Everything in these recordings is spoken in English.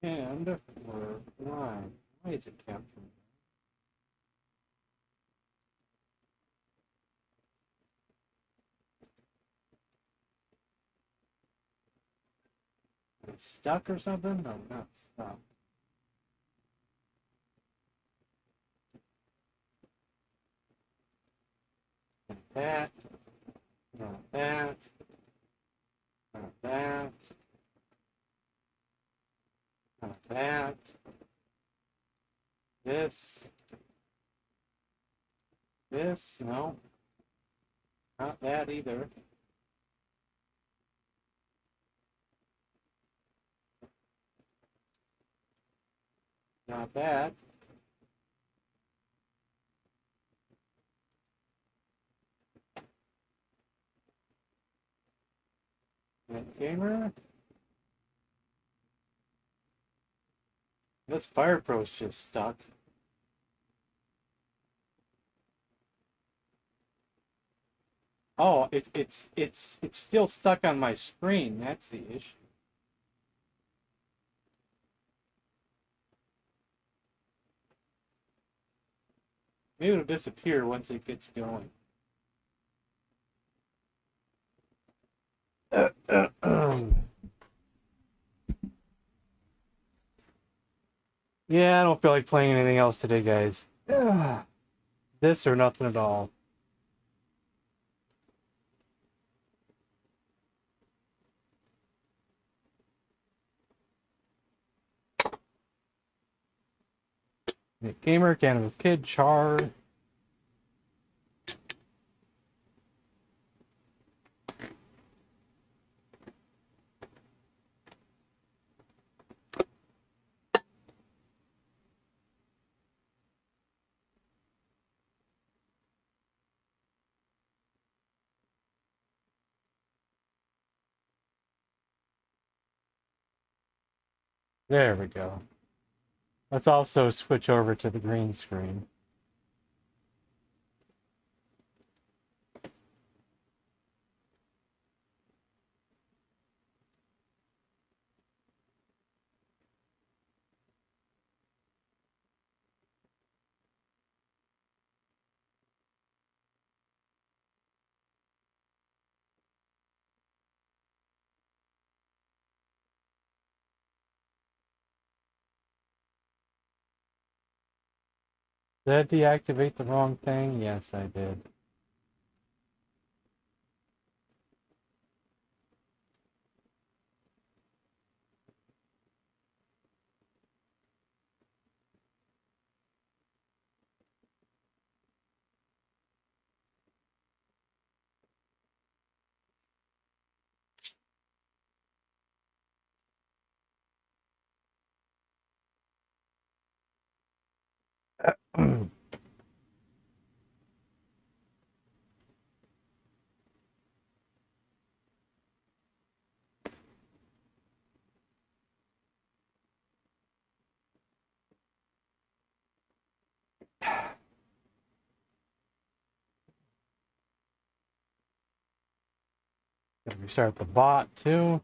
And we're live. Why is it capturing? Am I stuck or something? No, I'm not stuck. Not that. Not that. Not that. Not that. This. This. No. Not that either. Not that. That gamer. This Fire Pro's just stuck. Oh, it's still stuck on my screen. That's the issue. Maybe it'll disappear once it gets going. Yeah, I don't feel like playing anything else today, guys. This or nothing at all. Nick Gamer, Cannabis Kid, Char. There we go. Let's also switch over to the green screen. Did I deactivate the wrong thing? Yes, I did. Gonna restart the bot too.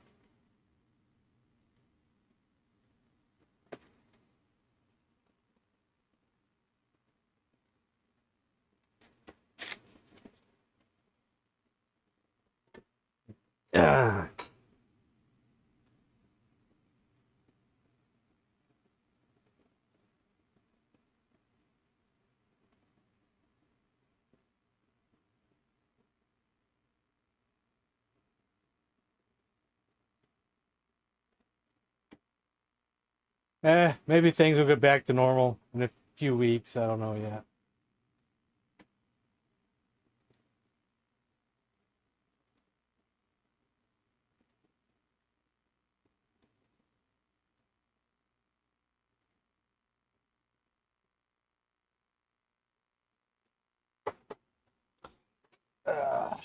Yeah. Maybe things will get back to normal in a few weeks. I don't know yet. Uh,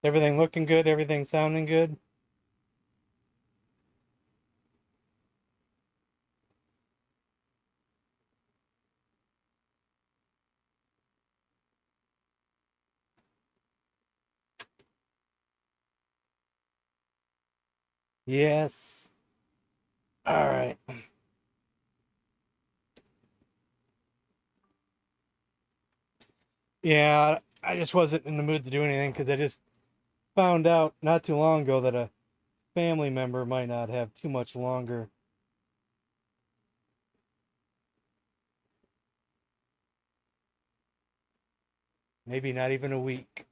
Everything looking good? Everything sounding good? Yes. All right. Yeah, I just wasn't in the mood to do anything because I just found out not too long ago that a family member might not have too much longer. Maybe not even a week.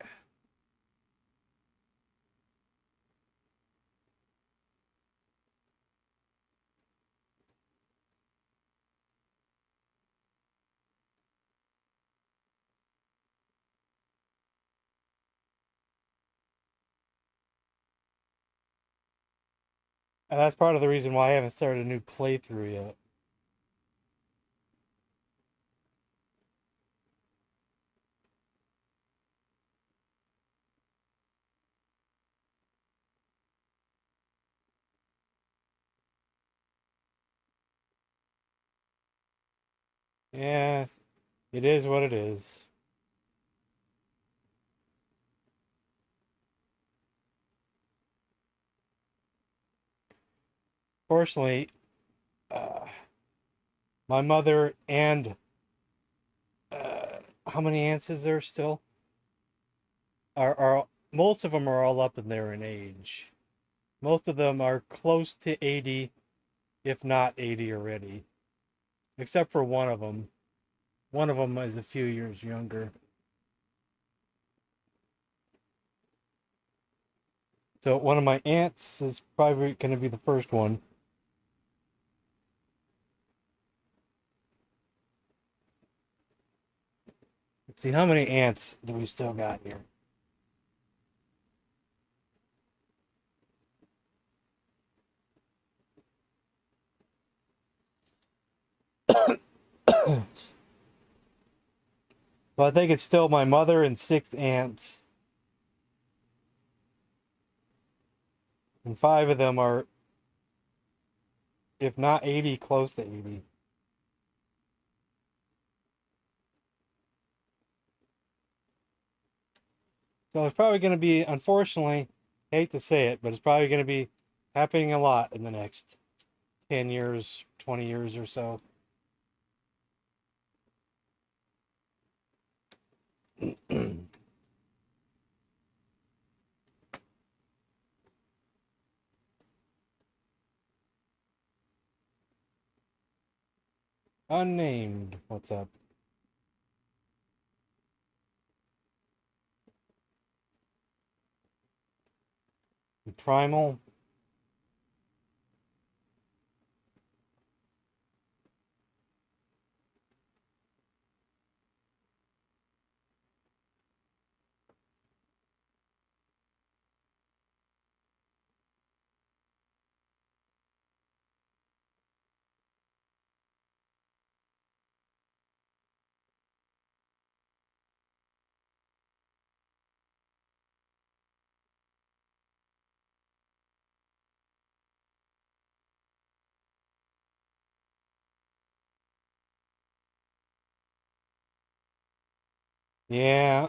And that's part of the reason why I haven't started a new playthrough yet. Yeah, it is what it is. Fortunately, uh, my mother and how many aunts is there still? Are most of them are all up in there in age. Most of them are close to 80, if not 80 already, except for one of them. One of them is a few years younger. So one of my aunts is probably going to be the first one. Let's see, how many aunts do we still got here? Well, I think it's still my mother and six aunts, and five of them are, if not 80, close to 80. So it's probably going to be, unfortunately, hate to say it, but it's probably going to be happening a lot in the next 10 years, 20 years or so. Unnamed. What's up? Primal. Yeah.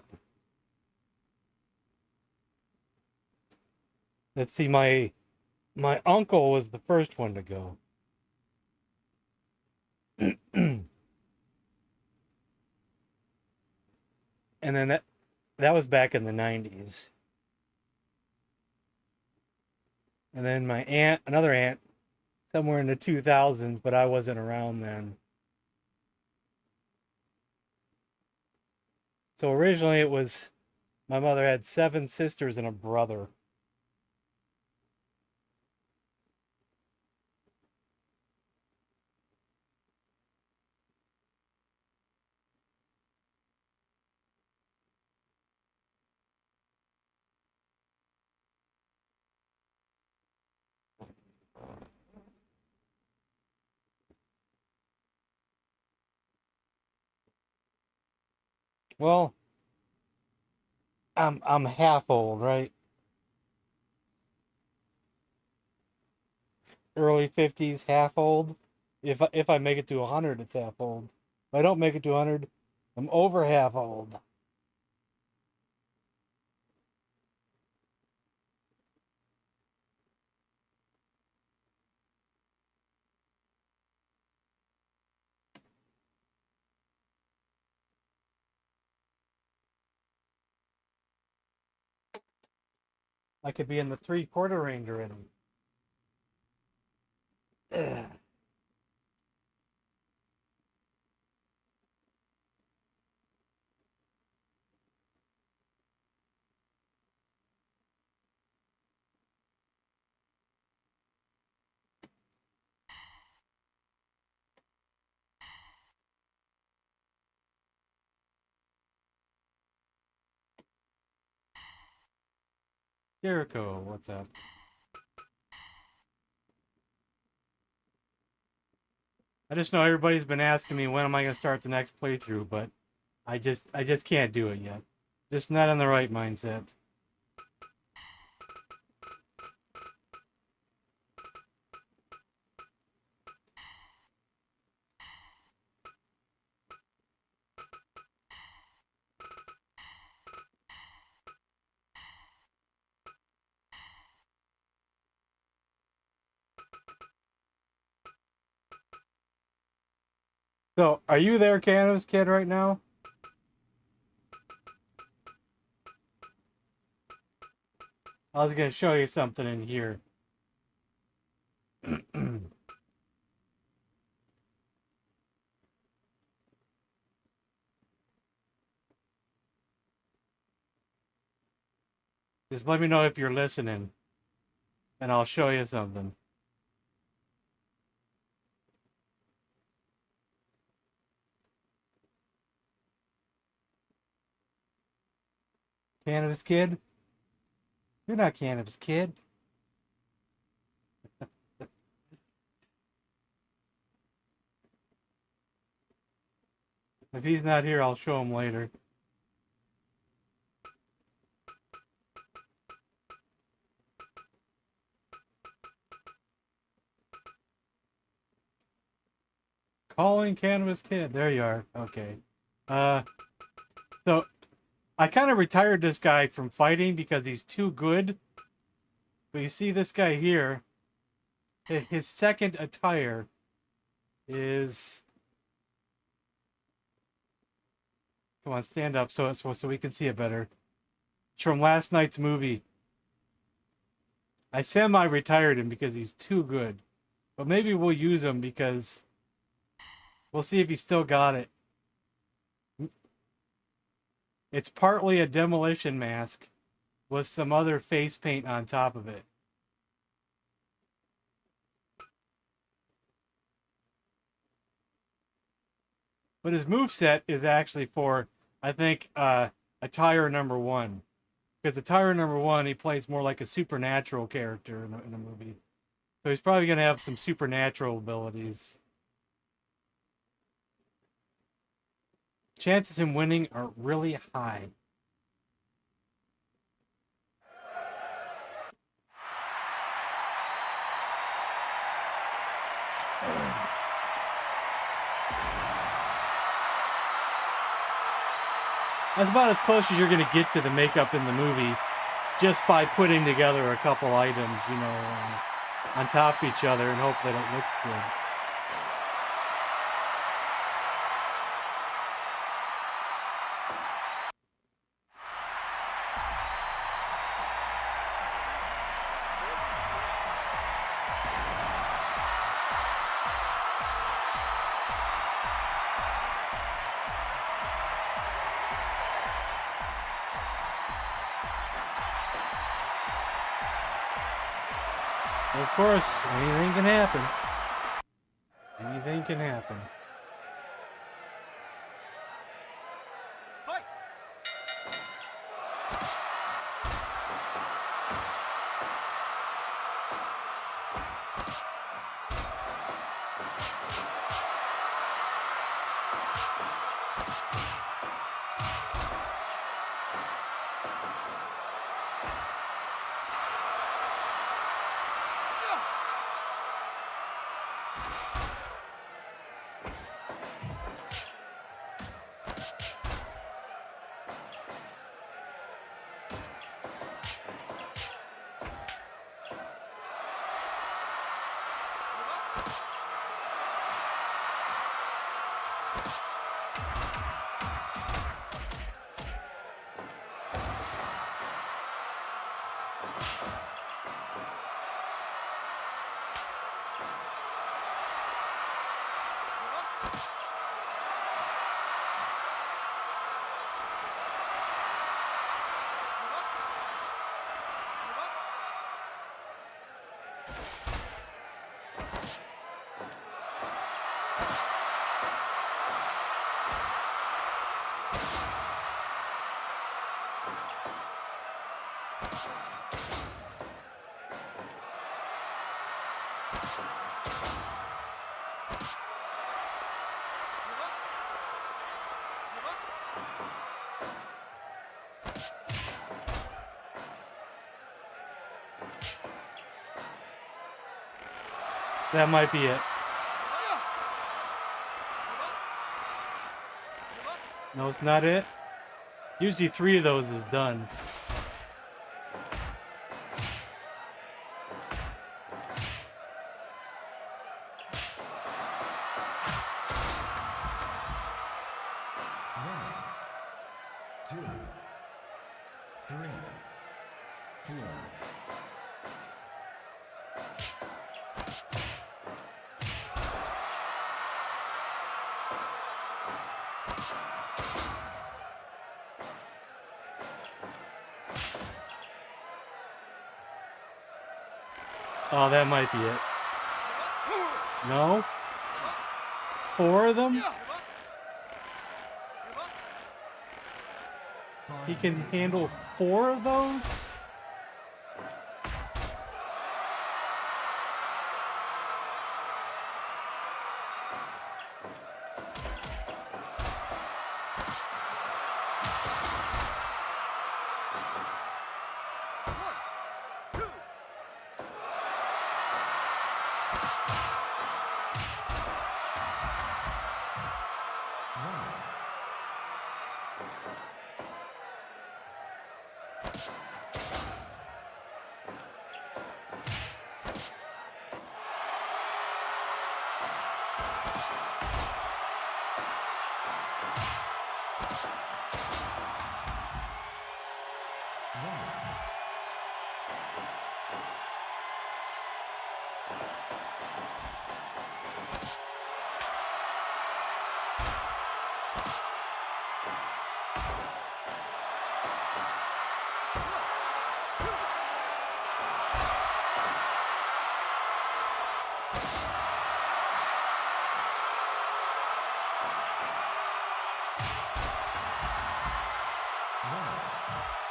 Let's see, my uncle was the first one to go. And then that was back in the 90s. And then my aunt, another aunt, somewhere in the 2000s, but I wasn't around then. So originally it was my mother had seven sisters and a brother. Well, I'm half old, right? early 50s, half old. If I make it to 100, it's half old. If I don't make it to 100, I'm over half old. I could be in the 3/4 range already. Ugh. Jericho, what's up? I just know everybody's been asking me when am I gonna start the next playthrough, but I just can't do it yet. Just not in the right mindset. So, are you there, Cannabis Kid, right now? I was gonna show you something in here. Just let me know if you're listening, and I'll show you something. Cannabis Kid? You're not Cannabis Kid. If he's not here, I'll show him later. Calling Cannabis Kid. There you are. Okay. So I kind of retired this guy from fighting because he's too good. But you see this guy here, his second attire is... Come on, stand up so we can see it better. It's from last night's movie. I semi-retired him because he's too good. But maybe we'll use him because we'll see if he still got it. It's partly a demolition mask with some other face paint on top of it. But his moveset is actually for, I think, attire number 1. Because attire number 1, he plays more like a supernatural character in the movie. So he's probably going to have some supernatural abilities. Chances of him winning are really high. That's about as close as you're going to get to the makeup in the movie, just by putting together a couple items, you know, on top of each other and hope that it looks good. Of course, anything can happen. Anything can happen. Fight! That might be it. No, it's not it. Usually 3 of those is done. Oh, that might be it. No? 4 of them? He can handle 4 of those?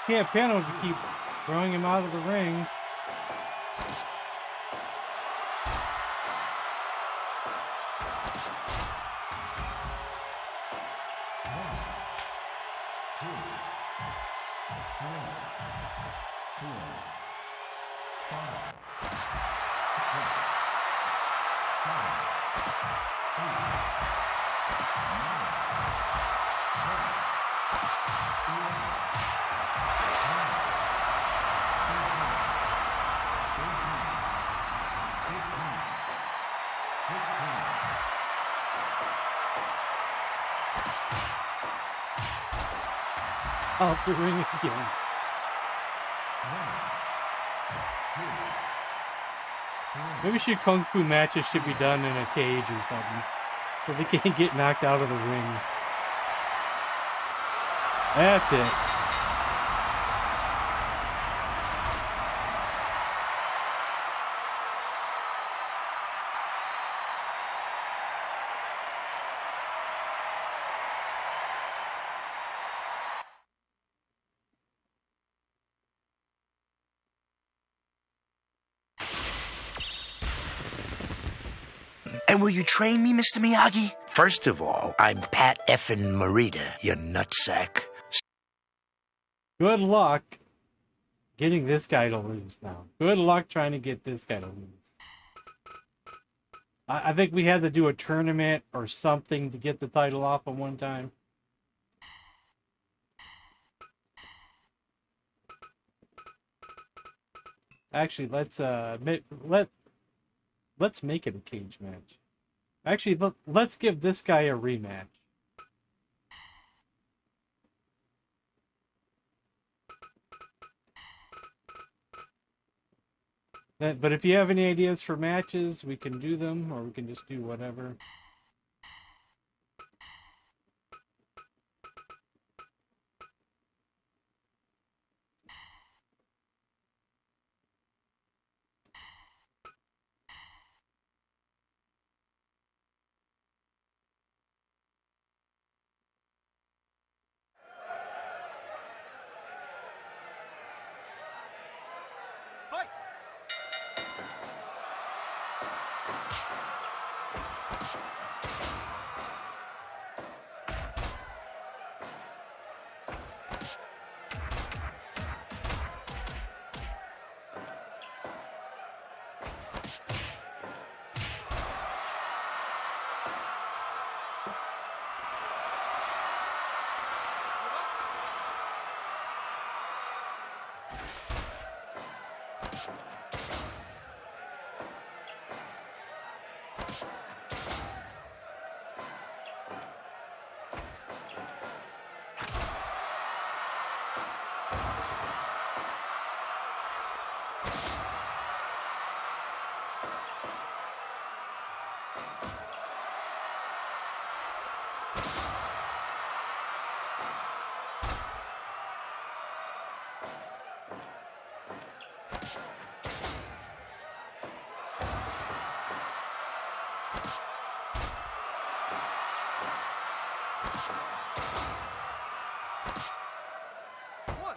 Can't pin him to keep throwing him out of the ring. Off the ring again. Maybe Kung Fu matches should be done in a cage or something, so they can't get knocked out of the ring. That's it. And will you train me, Mr. Miyagi? First of all, I'm Pat effin' Morita, you nutsack. Good luck getting this guy to lose now. Good luck trying to get this guy to lose. I think we had to do a tournament or something to get the title off at one time. Actually, let's let's make it a cage match. Actually, let's give this guy a rematch. But if you have any ideas for matches, we can do them, or we can just do whatever. Fight! One.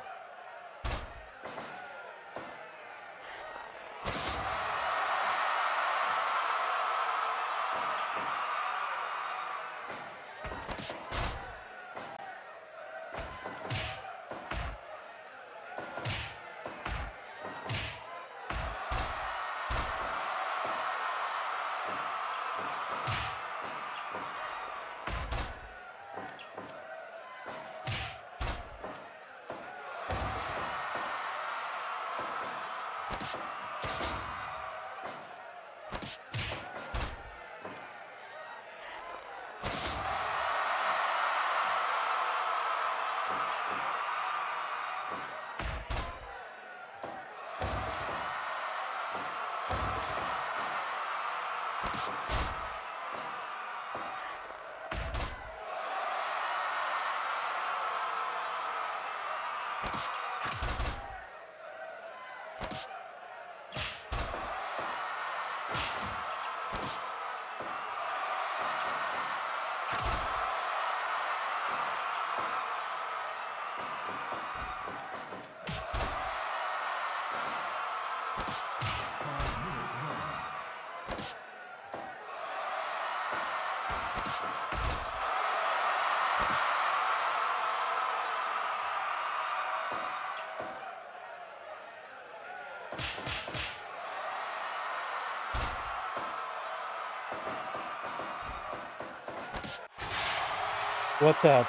What's up?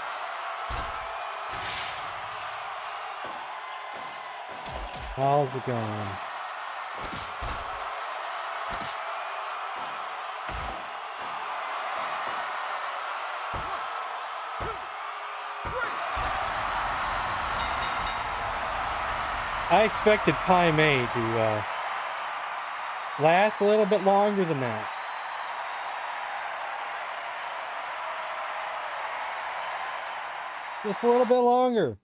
How's it going? I expected Pai Mei to last a little bit longer than that. Just a little bit longer.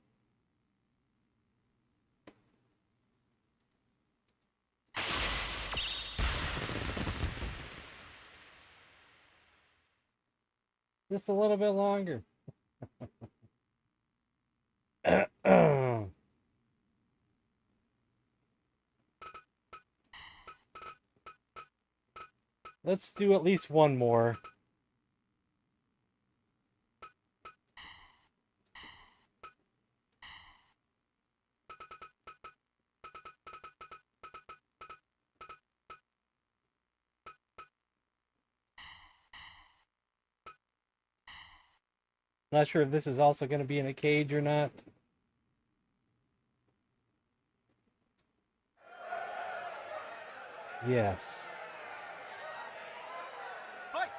Just a little bit longer. Let's do at least one more. Not sure if this is also going to be in a cage or not. Yes. Fight!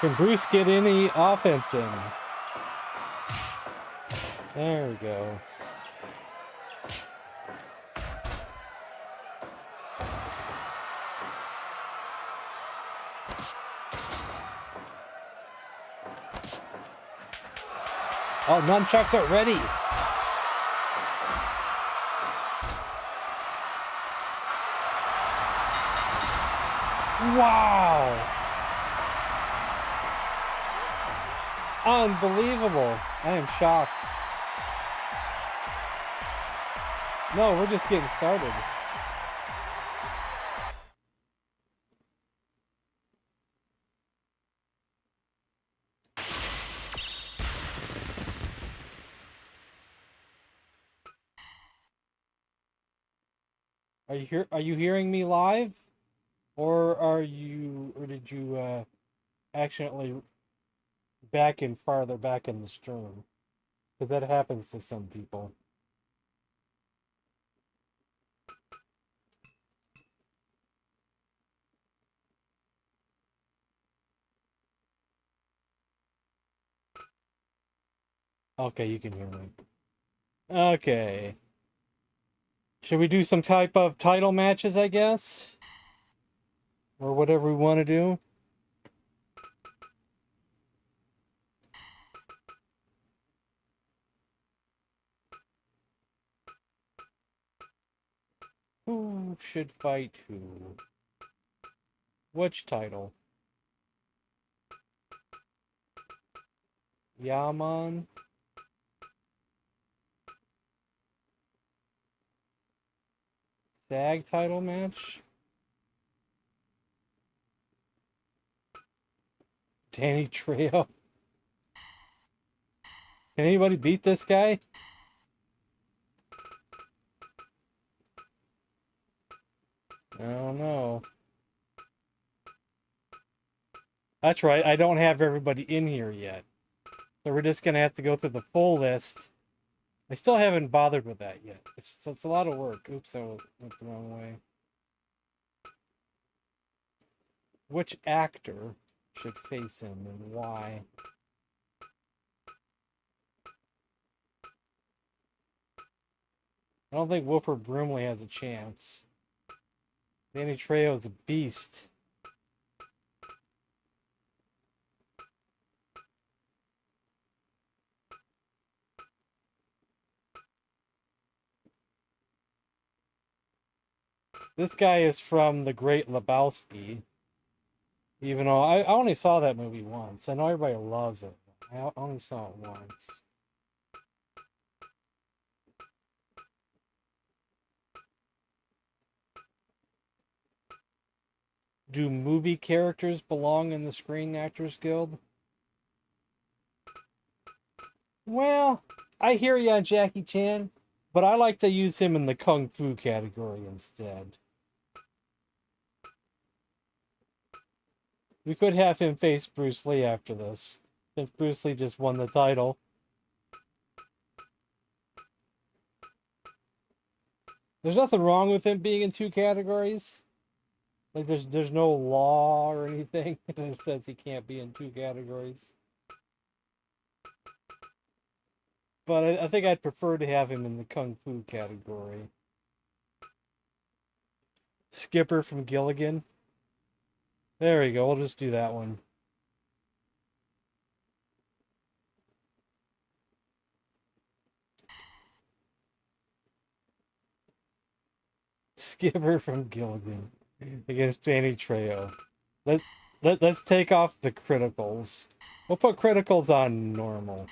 Can Bruce get any offense in? There we go. Oh, nunchucks are ready. Wow. Unbelievable. I am shocked. No, we're just getting started. Are you hearing me live? Or did you accidentally farther back in the stream? Because that happens to some people. Okay, you can hear me. Okay. Should we do some type of title matches, I guess? Or whatever we want to do? Who should fight who? Which title? Yaman? SAG title match? Danny Trejo? Can anybody beat this guy? I don't know. That's right, I don't have everybody in here yet. So we're just gonna have to go through the full list. I still haven't bothered with that yet. It's a lot of work. Oops, I went the wrong way. Which actor should face him and why? I don't think Wilford Brimley has a chance. Danny Trejo's a beast. This guy is from The Great Lebowski. Even though I only saw that movie once. I know everybody loves it. I only saw it once. Do movie characters belong in the Screen Actors Guild? Well, I hear ya, Jackie Chan, but I like to use him in the Kung Fu category instead. We could have him face Bruce Lee after this, since Bruce Lee just won the title. There's nothing wrong with him being in two categories. Like there's no law or anything that says he can't be in two categories. But I think I'd prefer to have him in the Kung Fu category. Skipper from Gilligan. There we go. We'll just do that one. Skipper from Gilligan against Danny Trejo. Let's take off the criticals. We'll put criticals on normal.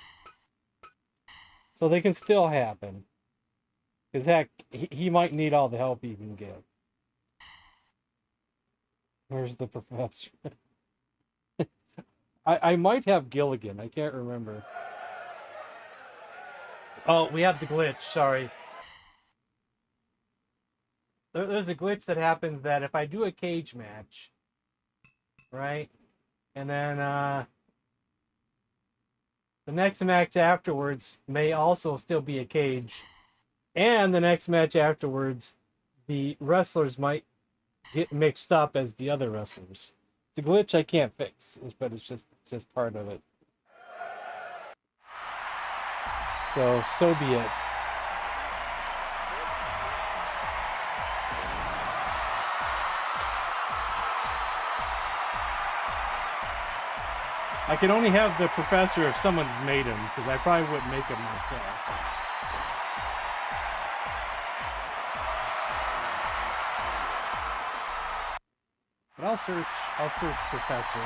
So they can still happen. Because heck, he might need all the help he can get. Where's the professor? I might have Gilligan. I can't remember. Oh, we have the glitch. Sorry. There's a glitch that happens that if I do a cage match, right, and then the next match afterwards may also still be a cage, and the next match afterwards, the wrestlers might get mixed up as the other wrestlers. It's a glitch I can't fix, but it's just part of it. So be it. I can only have the professor if someone made him, because I probably wouldn't make him myself. But I'll search professor.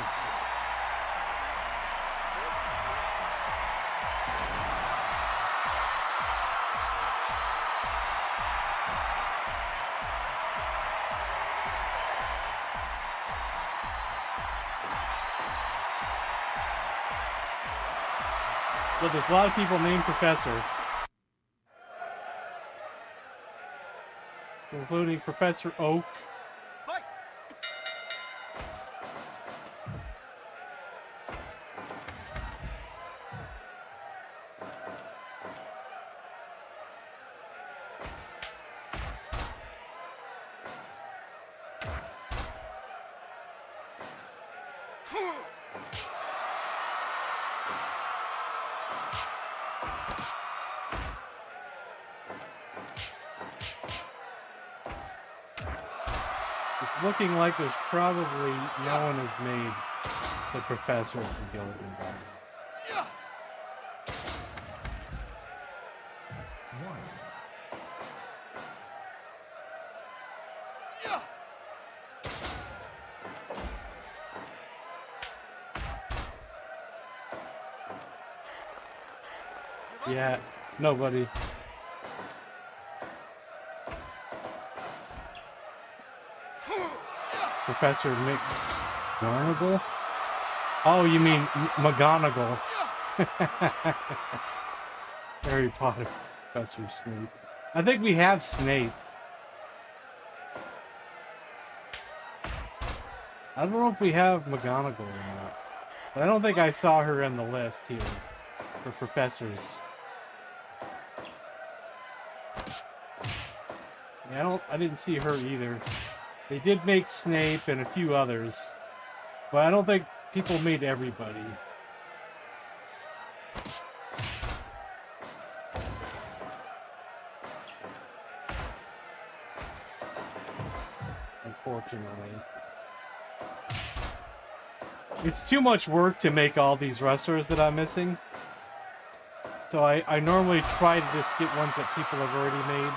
But there's a lot of people named Professor, including Professor Oak. Fight! It's looking like there's probably no one has made the Professor from Gilligan Bond. Yeah, nobody. Professor McGonagall? Oh, you mean McGonagall. Harry Potter, Professor Snape. I think we have Snape. I don't know if we have McGonagall or not. But I don't think I saw her in the list here for professors. Yeah, I didn't see her either. They did make Snape and a few others, but I don't think people made everybody. Unfortunately. It's too much work to make all these wrestlers that I'm missing. So I normally try to just get ones that people have already made.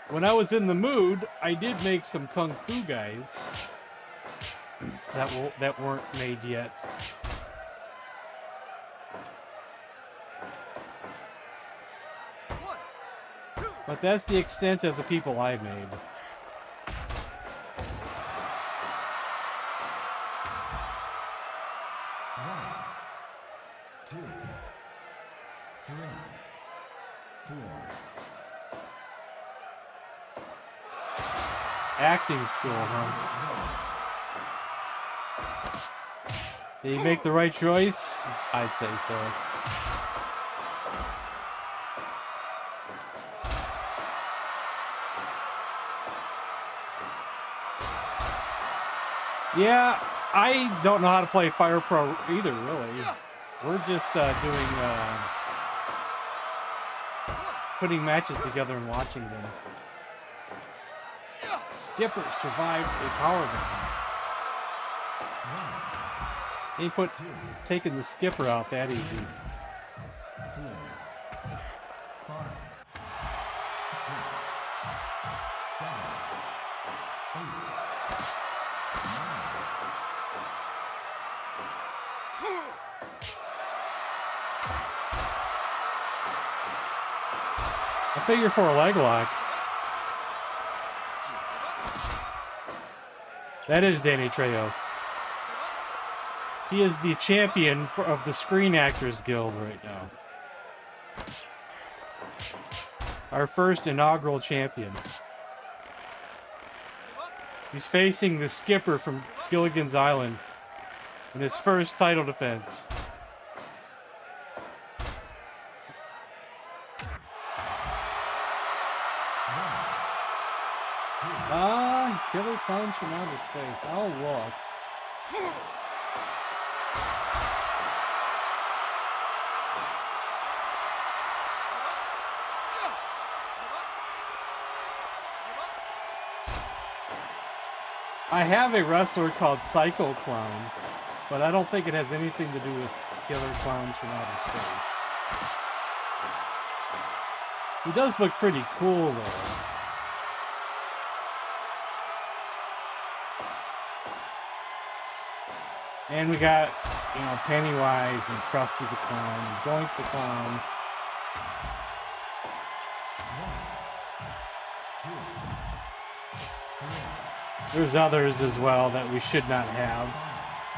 When I was in the mood, I did make some Kung Fu guys that weren't made yet. But that's the extent of the people I made. Acting school, huh? Did he make the right choice? I'd say so. Yeah, I don't know how to play Fire Pro either, really. We're just putting matches together and watching them. Skipper survived a powerbomb. He put taking the skipper out that easy. 4, 5, 6, 7, 8, 9. I figure for a leg lock. That is Danny Trejo. He is the champion of the Screen Actors Guild right now. Our first inaugural champion. He's facing the skipper from Gilligan's Island in his first title defense. Killer Clowns from Outer Space. I'll look. I have a wrestler called Psycho Clown, but I don't think it has anything to do with Killer Clowns from Outer Space. He does look pretty cool, though. And we got, you know, Pennywise and Krusty the Clown, and Doink the Clown. 1, 2, 3, There's others as well that we should not have.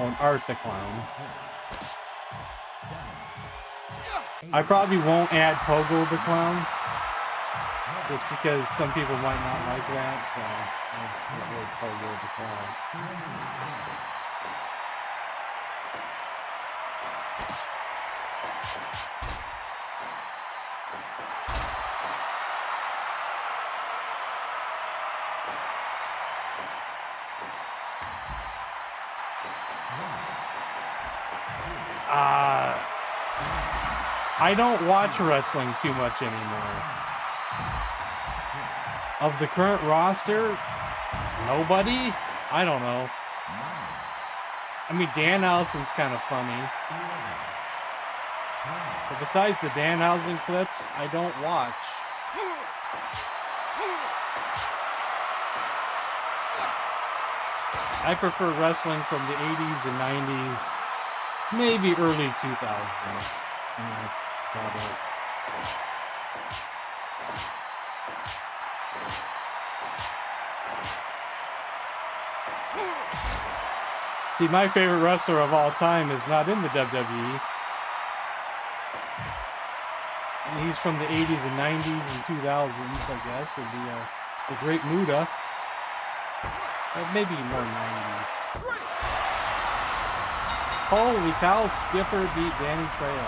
On Art the Clown. 6, 7, 8, I probably won't add Pogo the Clown, 10, just because some people might not like that, so I'll just avoid Pogo the Clown. 13, I don't watch wrestling too much anymore. 6, Of the current roster, nobody? I don't know. 9, I mean, Dan Allison's kind of funny. 11, 12, But besides the Dan Allison clips, I don't watch. I prefer wrestling from the 80s and 90s, maybe early 2000s. And that's about it. See, my favorite wrestler of all time is not in the WWE. And he's from the 80s and 90s and 2000s, I guess, would be the Great Muta. Maybe more 90s. Holy cow, Skipper beat Danny Trejo.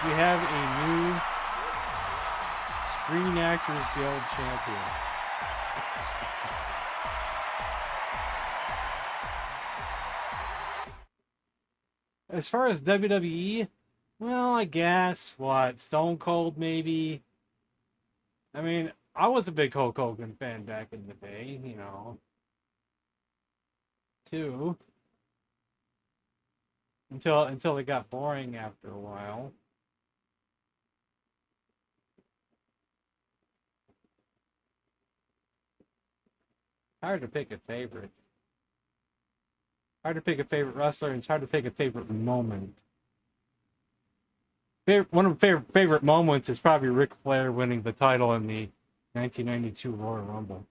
We have a new Screen Actors Guild champion. As far as WWE, well, I guess, what, Stone Cold maybe? I mean, I was a big Hulk Hogan fan back in the day, you know. Too. Until it got boring after a while. Hard to pick a favorite. Hard to pick a favorite wrestler, and it's hard to pick a favorite moment. One of my favorite moments is probably Ric Flair winning the title in the 1992 Royal Rumble.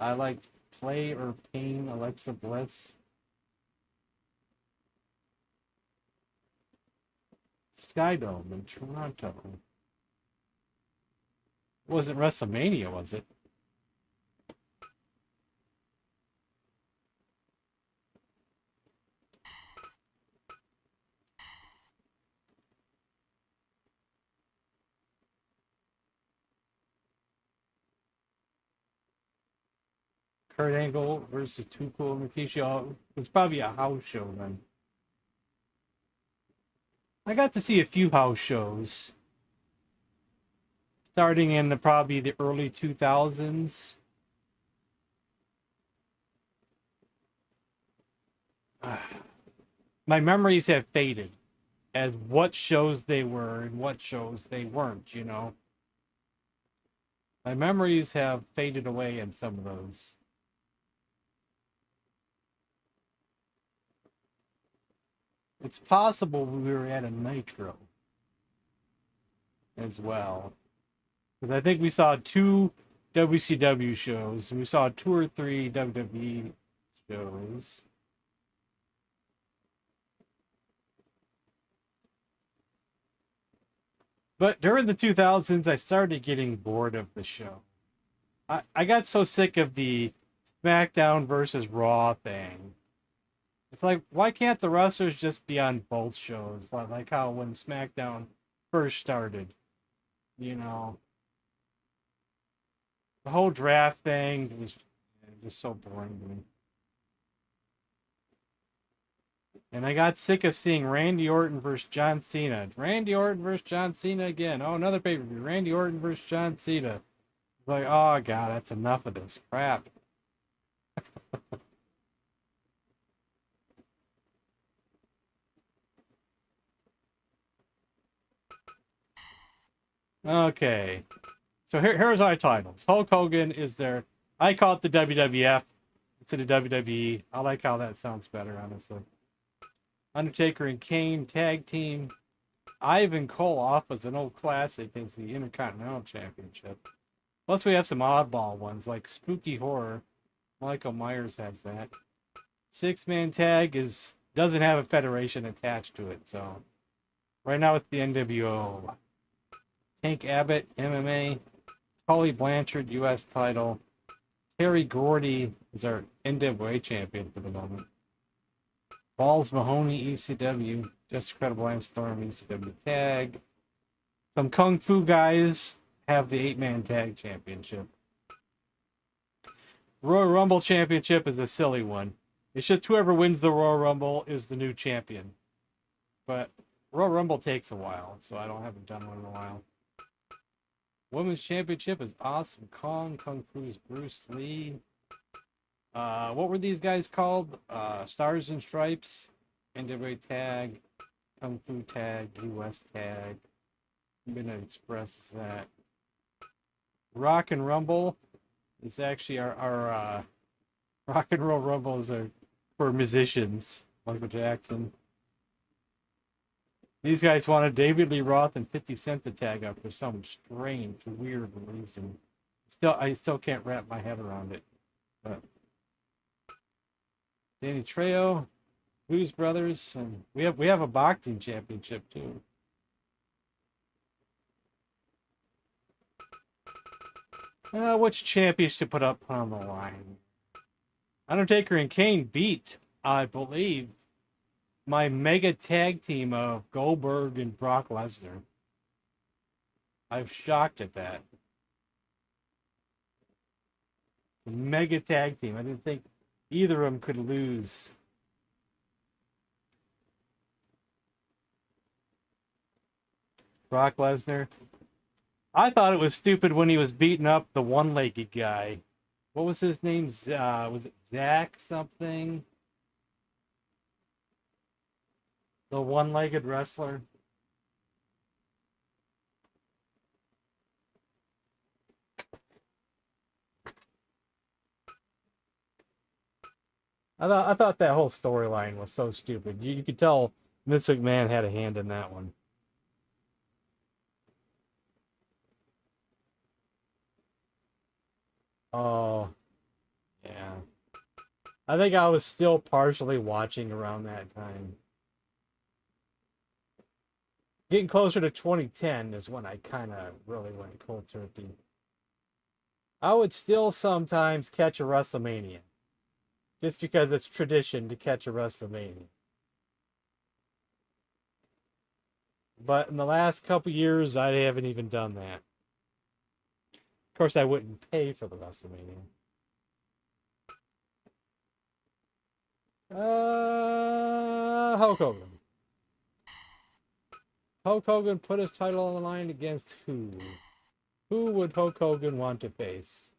I like Play or Pain Alexa Bliss. Skydome in Toronto. Wasn't WrestleMania, was it? Kurt Angle versus Too Cool and Rikishi. It was probably a house show then. I got to see a few house shows. Starting in probably the early 2000s. My memories have faded as what shows they were and what shows they weren't, you know. My memories have faded away in some of those. It's possible we were at a Nitro. as well. Because I think we saw 2 WCW shows, and we saw 2 or 3 WWE shows. But during the 2000s, I started getting bored of the show. I got so sick of the SmackDown versus Raw thing. It's like, why can't the wrestlers just be on both shows? Like how when SmackDown first started, you know, the whole draft thing was just so boring to me. And I got sick of seeing Randy Orton versus John Cena. Randy Orton versus John Cena again. Oh, another pay-per-view. Randy Orton versus John Cena. Like, oh god, that's enough of this crap. Okay. So here's our titles. Hulk Hogan is there. I call it the WWF. It's in the WWE. I like how that sounds better, honestly. Undertaker and Kane tag team. Ivan Koloff as an old classic is the Intercontinental Championship. Plus we have some oddball ones like Spooky Horror. Michael Myers has that. 6-man tag doesn't have a federation attached to it, so right now it's the NWO. Tank Abbott, MMA. Tully Blanchard, U.S. title. Terry Gordy is our NWA champion for the moment. Balls Mahoney, ECW. Just Credible and Storm, ECW tag. Some Kung Fu guys have the 8-man tag championship. Royal Rumble championship is a silly one. It's just whoever wins the Royal Rumble is the new champion. But Royal Rumble takes a while, so I haven't done one in a while. Women's championship is Awesome Kong. Kung Fu's Bruce Lee. What were these guys called? Stars and Stripes, NWA tag, Kung Fu tag, US tag. Midnight Express is that. Rock and Rumble is actually our Rock and Roll Rumble is for musicians. Michael Jackson. These guys wanted David Lee Roth and 50 Cent to tag up for some strange, weird reason. I still can't wrap my head around it. But Danny Trejo, Blues Brothers, and we have a boxing championship too. Which championship put up on the line? Undertaker and Kane beat, I believe, my mega tag team of Goldberg and Brock Lesnar. I'm shocked at that. The mega tag team. I didn't think either of them could lose. Brock Lesnar. I thought it was stupid when he was beating up the one-legged guy. What was his name? Was it Zach something? The one-legged wrestler. I thought that whole storyline was so stupid. You could tell Vince McMahon had a hand in that one. Oh, yeah. I think I was still partially watching around that time. Getting closer to 2010 is when I kind of really went cold turkey. I would still sometimes catch a WrestleMania. Just because it's tradition to catch a WrestleMania. But in the last couple years, I haven't even done that. Of course, I wouldn't pay for the WrestleMania. Hulk Hogan. Hulk Hogan put his title on the line against who? Who would Hulk Hogan want to face?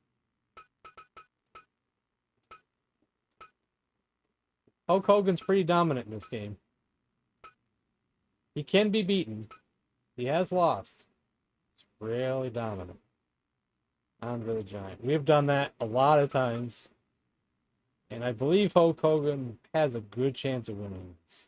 Hulk Hogan's pretty dominant in this game. He can be beaten. He has lost. He's really dominant. Andre the Giant. We have done that a lot of times. And I believe Hulk Hogan has a good chance of winning this.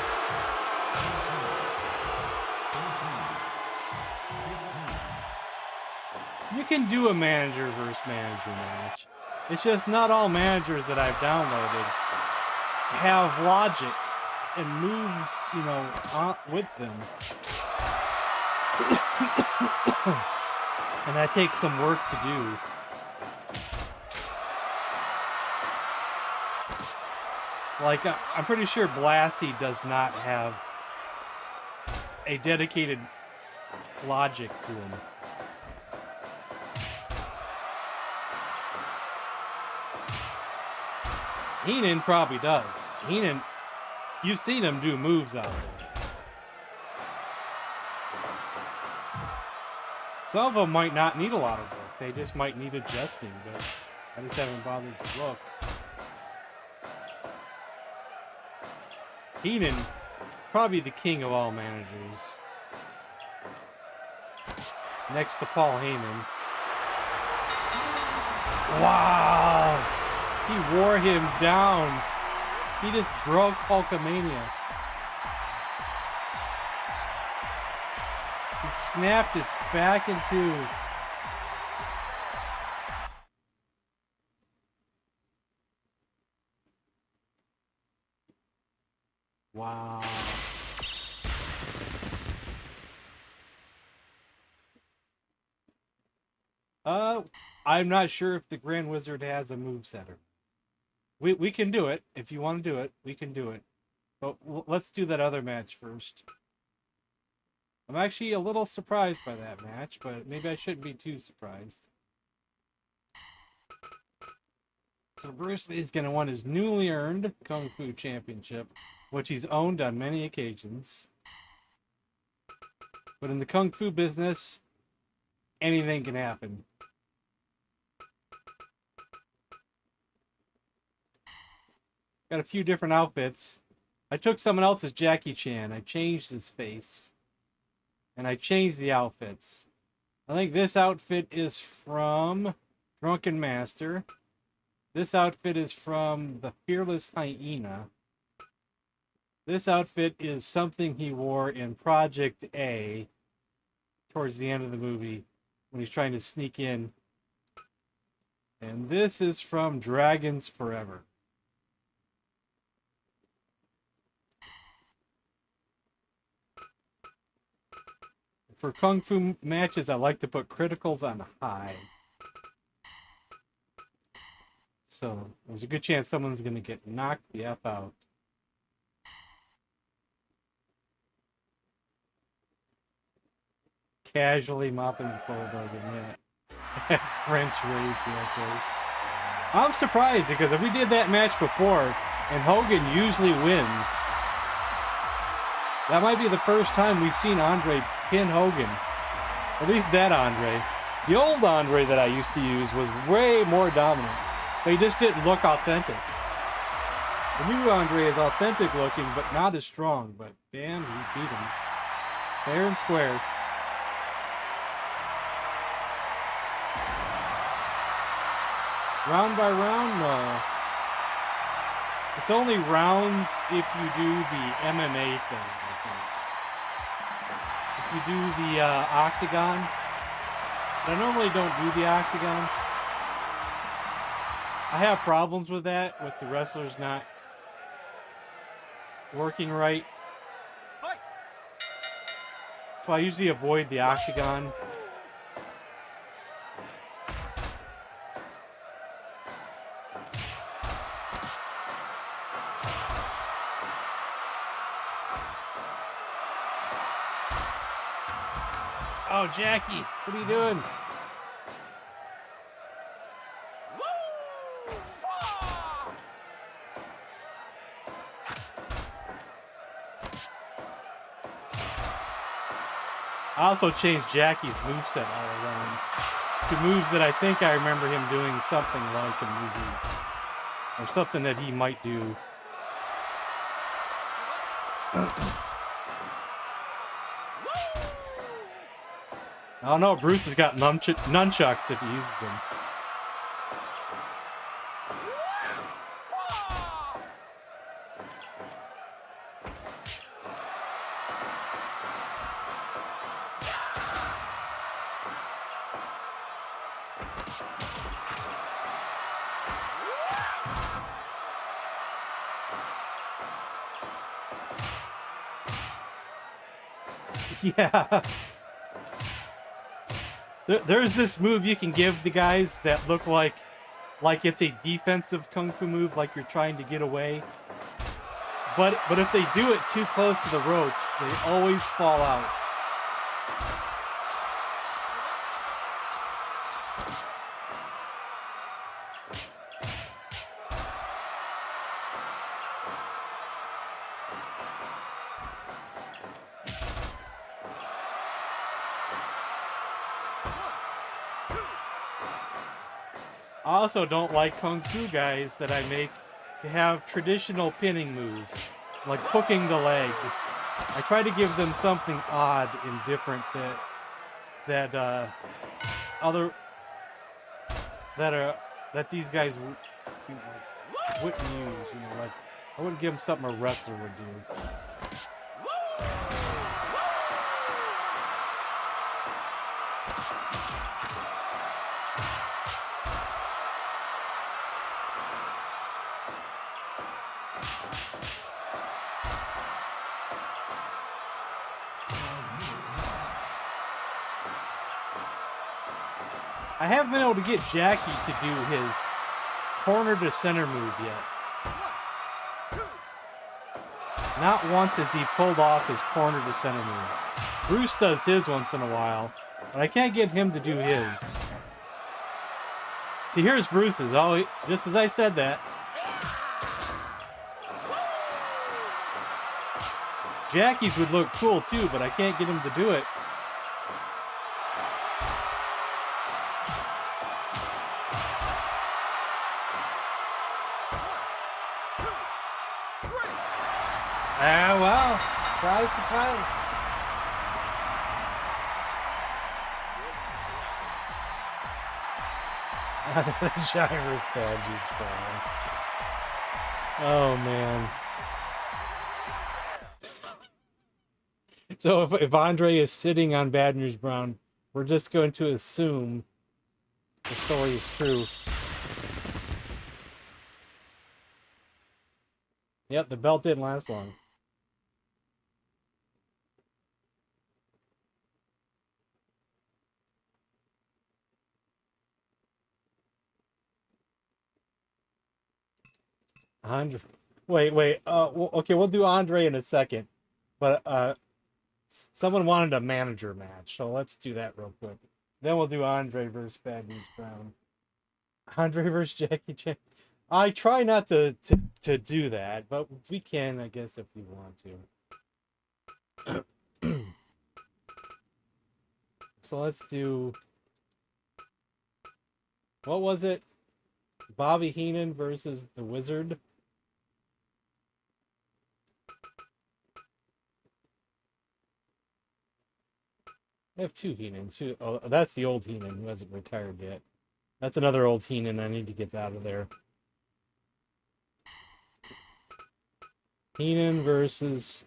can do a manager versus manager match. It's just not all managers that I've downloaded have logic and moves, you know, with them. And that takes some work to do. Like, I'm pretty sure Blassie does not have a dedicated logic to him. Heenan probably does. Heenan, you've seen him do moves out there. Some of them might not need a lot of work. They just might need adjusting, but I just haven't bothered to look. Heenan, probably the king of all managers. Next to Paul Heyman. Wow! He wore him down. He just broke Hulkamania. He snapped his back in two. Wow. I'm not sure if the Grand Wizard has a movesetter. We can do it. If you want to do it, we can do it. But let's do that other match first. I'm actually a little surprised by that match, but maybe I shouldn't be too surprised. So Bruce Lee is going to want his newly earned Kung Fu Championship, which he's owned on many occasions. But in the Kung Fu business, anything can happen. Got a few different outfits. I took someone else's Jackie Chan. I changed his face. And I changed the outfits. I think this outfit is from Drunken Master. This outfit is from the Fearless Hyena. This outfit is something he wore in Project A towards the end of the movie when he's trying to sneak in. And this is from Dragons Forever. For Kung Fu matches, I like to put criticals on high. So there's a good chance someone's going to get knocked the F out. Casually mopping the floor, yeah. French rage, yeah, okay. I'm surprised because we did that match before, and Hogan usually wins. That might be the first time we've seen Andre pin Hogan. At least that Andre. The old Andre that I used to use was way more dominant. But he just didn't look authentic. The new Andre is authentic looking, but not as strong. But damn, he beat him. Fair and square. Round by round? No. It's only rounds if you do the MMA thing, I think. If you do the octagon. I normally don't do the octagon. I have problems with that, with the wrestlers not working right. Fight. So I usually avoid the octagon. Oh, Jackie, what are you doing? I also changed Jackie's moveset all around to moves that I think I remember him doing something like in movies. Or something that he might do. I don't know, Bruce has got nunchucks if he uses them. Yeah. There's this move you can give the guys that look like it's a defensive kung fu move, like you're trying to get away. But if they do it too close to the ropes, they always fall out. I also don't like kung fu guys that I make to have traditional pinning moves, like hooking the leg. I try to give them something odd and different that these guys wouldn't use. Like I wouldn't give them something a wrestler would do. I haven't been able to get Jackie to do his corner to center move yet. Not once has he pulled off his corner to center move. Bruce does his once in a while, but I can't get him to do his. See, here's Bruce's. Oh, just as I said that. Jackie's would look cool too, but I can't get him to do it. Ah, well, surprise, surprise. The Shiner's badges fine. Oh, man. So if Andre is sitting on Bad News Brown, we're just going to assume the story is true. Yep, the belt didn't last long. Andre, wait. Okay, we'll do Andre in a second, but someone wanted a manager match, so let's do that real quick. Then we'll do Andre versus Bad News Brown. Andre versus Jackie Chan. I try not to do that, but we can, I guess, if we want to. So let's do. What was it? Bobby Heenan versus the Wizard. I have two Heenans. Oh, that's the old Heenan who hasn't retired yet. That's another old Heenan I need to get out of there. Heenan versus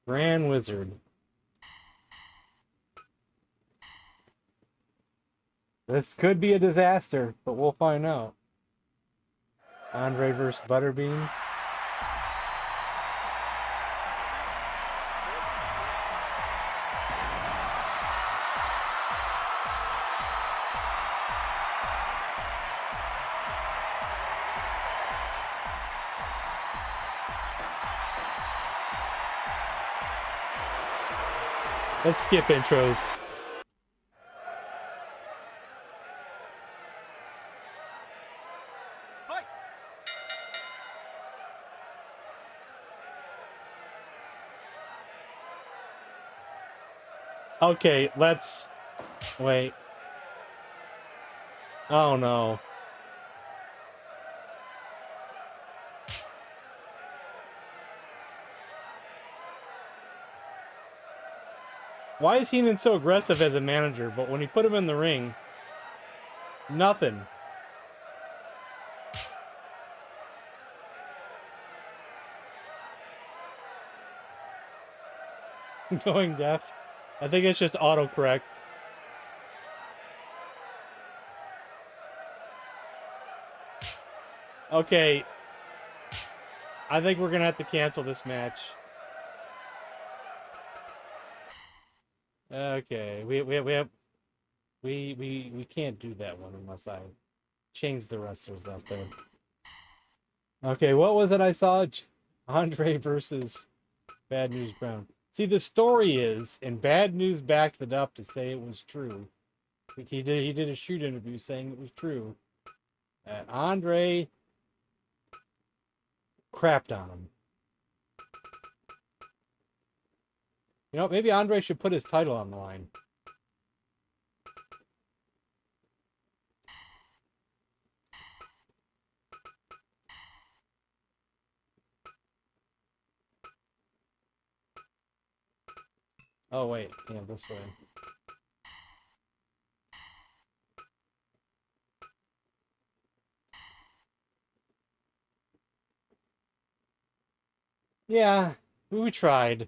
Grand Wizard. This could be a disaster, but we'll find out. Andre versus Butterbean. Let's skip intros. Fight! Okay, let's wait. Oh no. Why is Heenan so aggressive as a manager, but when he put him in the ring, nothing? Going deaf. I think it's just autocorrect. Okay. I think we're gonna have to cancel this match. Okay, we can't do that one unless I change the wrestlers out there. Okay, what was it I saw? Andre versus Bad News Brown. See, the story is, and Bad News backed it up to say it was true. He did a shoot interview saying it was true. Andre crapped on him. You know, maybe Andre should put his title on the line. Oh, wait. Yeah, this way. Yeah, we tried.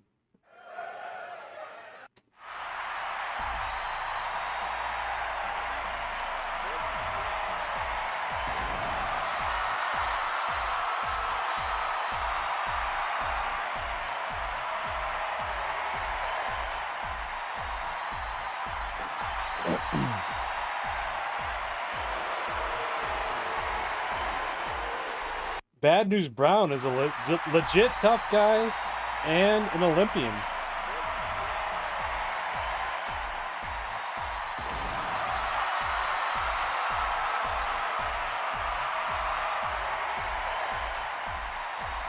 Bad News Brown is a legit tough guy and an Olympian.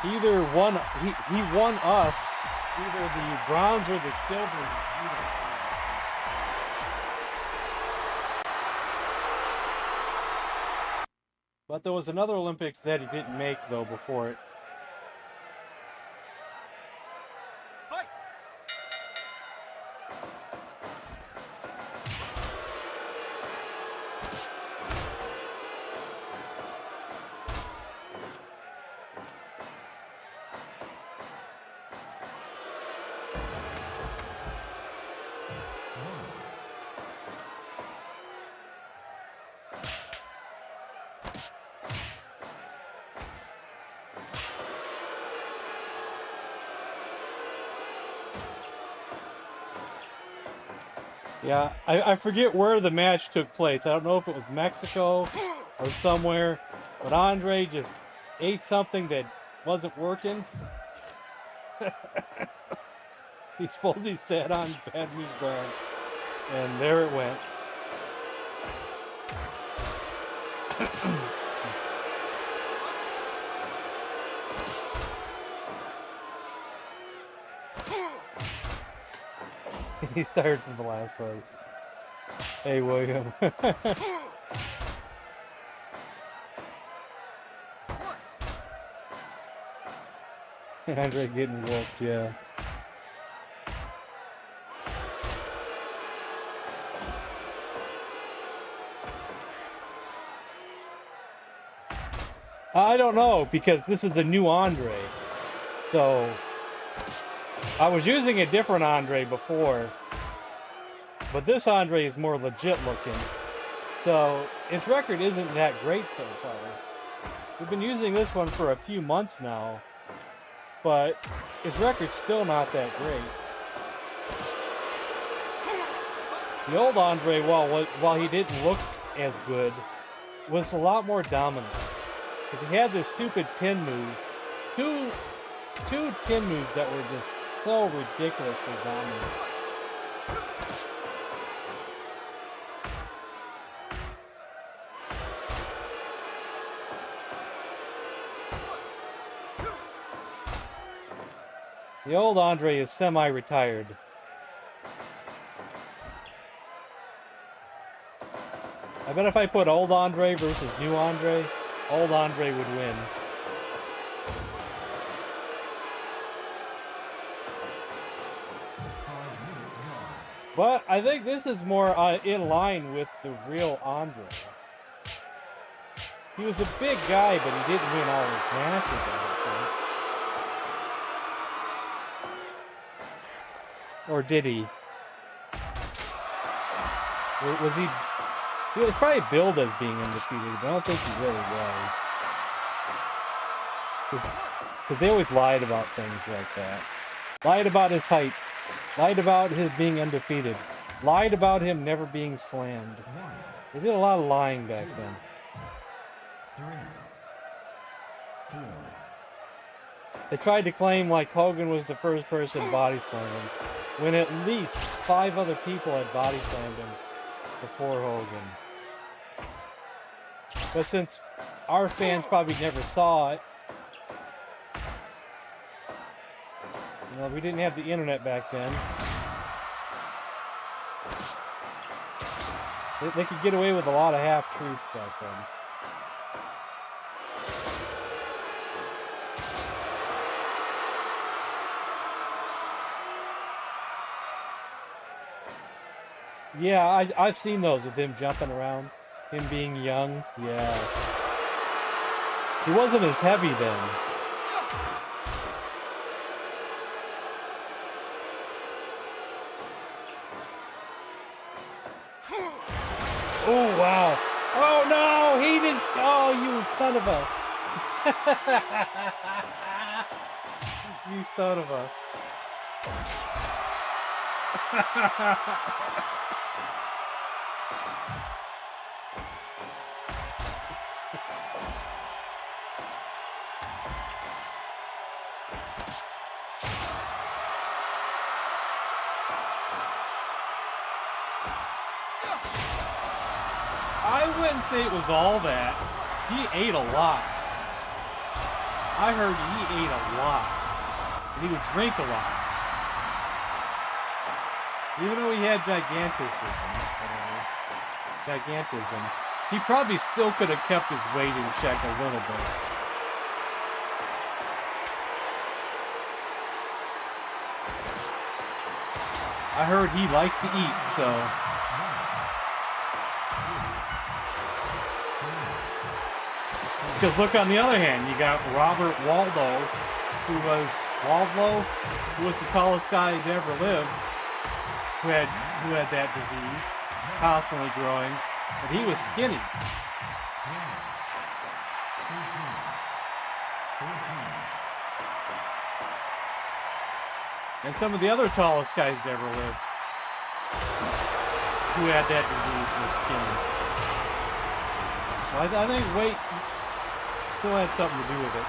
Either won he won us either the bronze or the silver. But there was another Olympics that he didn't make though before it. Fight! Yeah, I forget where the match took place. I don't know if it was Mexico or somewhere, but Andre just ate something that wasn't working. He supposedly sat on Bad News Brown, and there it went. He's tired from the last fight. Hey, William. Andre getting whooped, yeah. I don't know, because this is the new Andre. So, I was using a different Andre before, but this Andre is more legit looking. So, his record isn't that great so far. We've been using this one for a few months now, but his record's still not that great. The old Andre, while he didn't look as good, was a lot more dominant. Because he had this stupid pin move. Two pin moves that were just so ridiculously dominant. The old Andre is semi-retired. I bet if I put old Andre versus new Andre, old Andre would win. But I think this is more in line with the real Andre. He was a big guy, but he didn't win all his matches, I don't think. Or did he? Was he? He was probably billed as being undefeated, but I don't think he really was. Because they always lied about things like that. Lied about his height. Lied about his being undefeated. Lied about him never being slammed. They did a lot of lying back then. 3, 4. They tried to claim like Hogan was the first person to body slam him, when at least 5 other people had body slammed him before Hogan. But since our fans probably never saw it, you know, we didn't have the internet back then. They could get away with a lot of half-truths back then. Yeah, I've seen those with him jumping around, him being young. Yeah. He wasn't as heavy then. Oh, wow. Oh, no! He didn't... Oh, you son of a... You son of a... I wouldn't say it was all that. He ate a lot. I heard he ate a lot. And he would drink a lot. Even though he had gigantism, he probably still could have kept his weight in check a little bit. I heard he liked to eat, so... Because look, on the other hand, you got Robert Waldo, who was the tallest guy to ever live, who had that disease, constantly growing, but he was skinny. 12, 13, 14. And some of the other tallest guys that ever lived, who had that disease, were skinny. So I think weight still had something to do with it.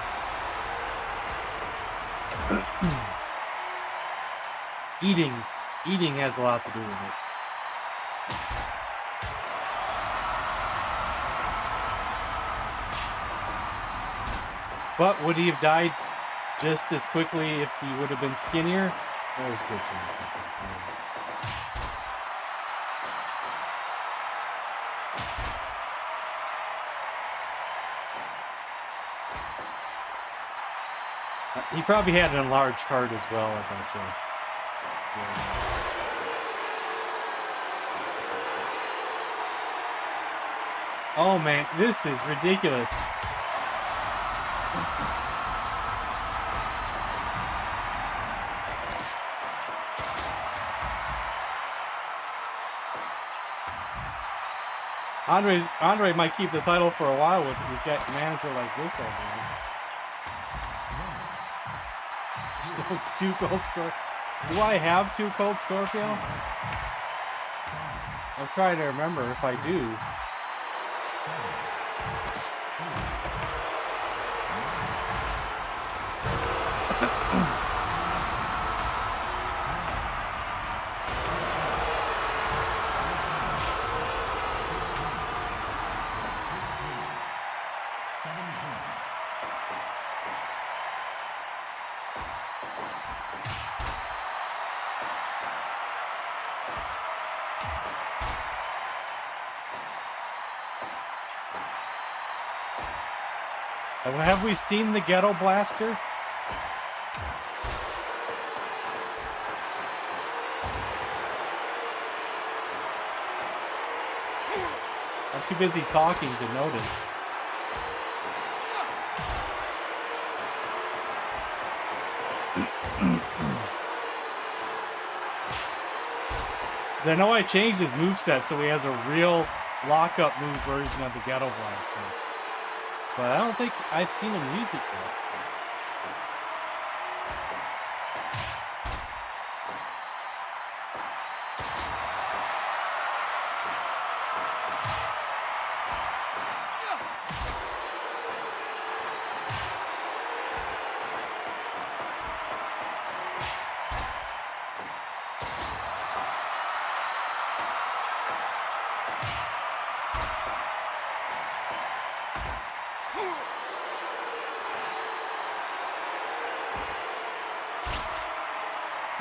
Eating has a lot to do with it. But would he have died just as quickly if he would have been skinnier? There's a good chance. He probably had an enlarged heart as well, I bet you. Yeah. Oh man, this is ridiculous. Andre might keep the title for a while with he's got a manager like this over here. 2 Cold Scorpio. Do I have 2 Cold Scorpio? I'm trying to remember if I do. 7, Have we seen the Ghetto Blaster? I'm too busy talking to notice. 'Cause I know I changed his moveset so he has a real lockup move version of the Ghetto Blaster. But I don't think I've seen him use it yet.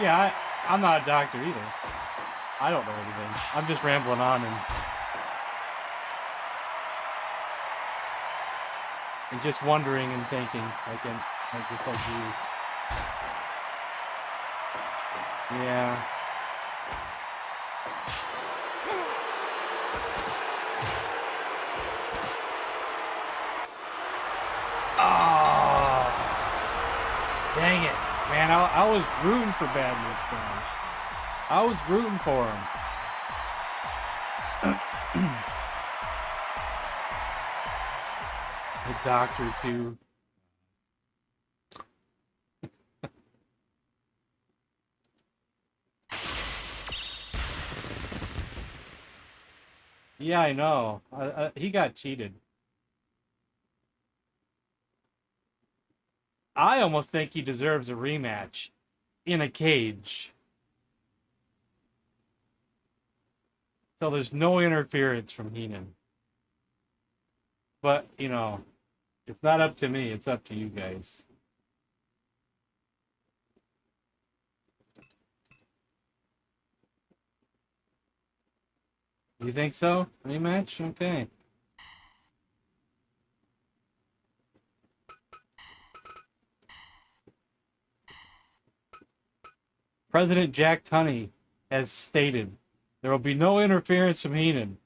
Yeah, I'm not a doctor either. I don't know anything. I'm just rambling on and just wondering and thinking, like just like you. Yeah. Oh, dang it. Man, I was rooting for Bad News Brown. I was rooting for him. The doctor, too. Yeah, I know. He got cheated. I almost think he deserves a rematch in a cage. So there's no interference from Heenan. But, you know, it's not up to me. It's up to you guys. You think so? Rematch? Okay. President Jack Tunney has stated there will be no interference from Heenan.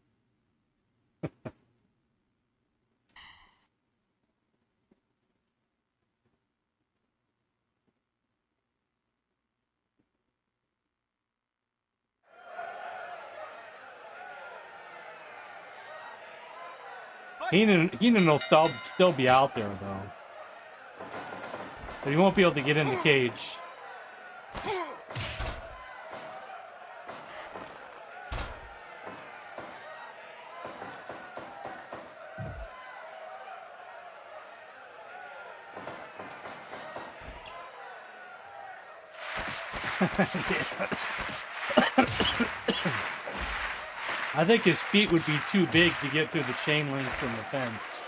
Heenan will still be out there, though. But he won't be able to get in the cage. I think his feet would be too big to get through the chain links and the fence.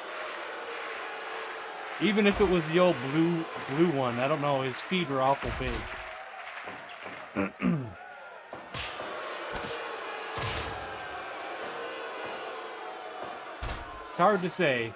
Even if it was the old blue one, I don't know, his feet are awful big. It's hard to say.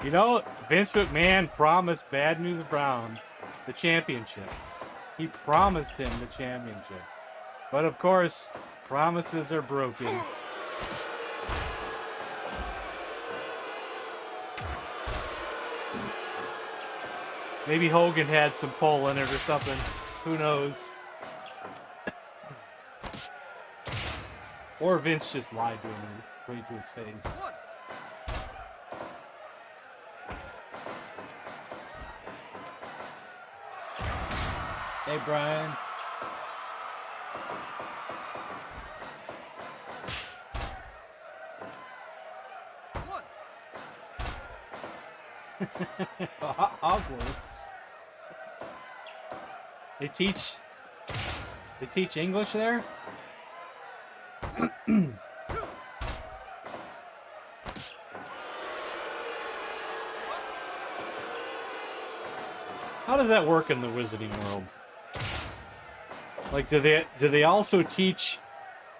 You know, Vince McMahon promised Bad News Brown the championship. He promised him the championship. But of course, promises are broken. Maybe Hogan had some pull in it or something. Who knows? Or Vince just lied to him right to his face. Hey, Brian. Hogwarts. They teach English there? How does that work in the Wizarding world? Like, do they also teach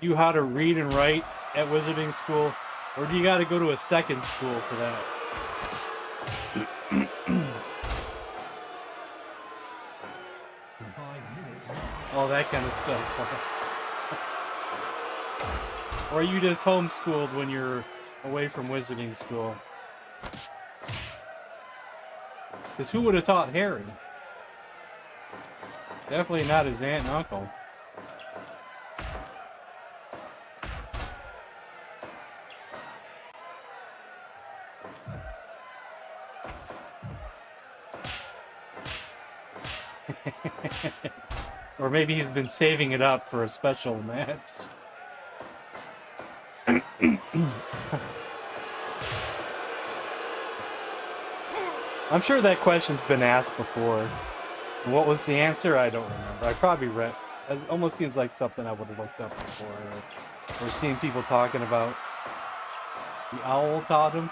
you how to read and write at Wizarding school? Or do you got to go to a second school for that? 5 minutes left. All that kind of stuff. Or you just homeschooled when you're away from wizarding school. Because who would have taught Harry? Definitely not his aunt and uncle. Or maybe he's been saving it up for a special match. I'm sure that question's been asked before. What was the answer? I don't remember. I probably read. It almost seems like something I would have looked up before, or seen people talking about. The owl taught him.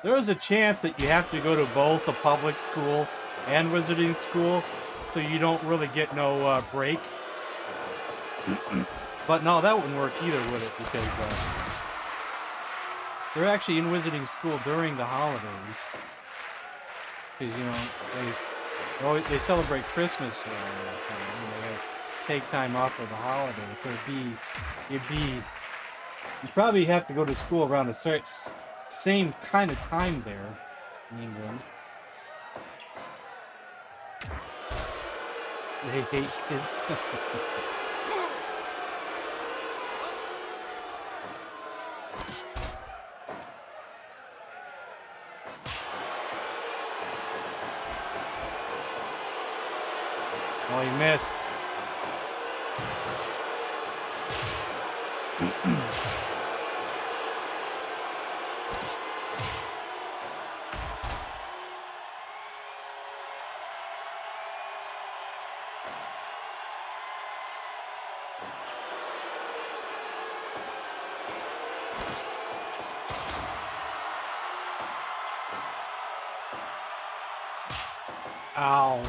There is a chance that you have to go to both a public school and wizarding school, so you don't really get no break. But no, that wouldn't work either, would it? Because they're actually in wizarding school during the holidays. Because, you know, they celebrate Christmas during that time. And they take time off for the holidays. So you'd probably have to go to school around a same kind of time there in England. They hate kids. Oh, he missed. Ow.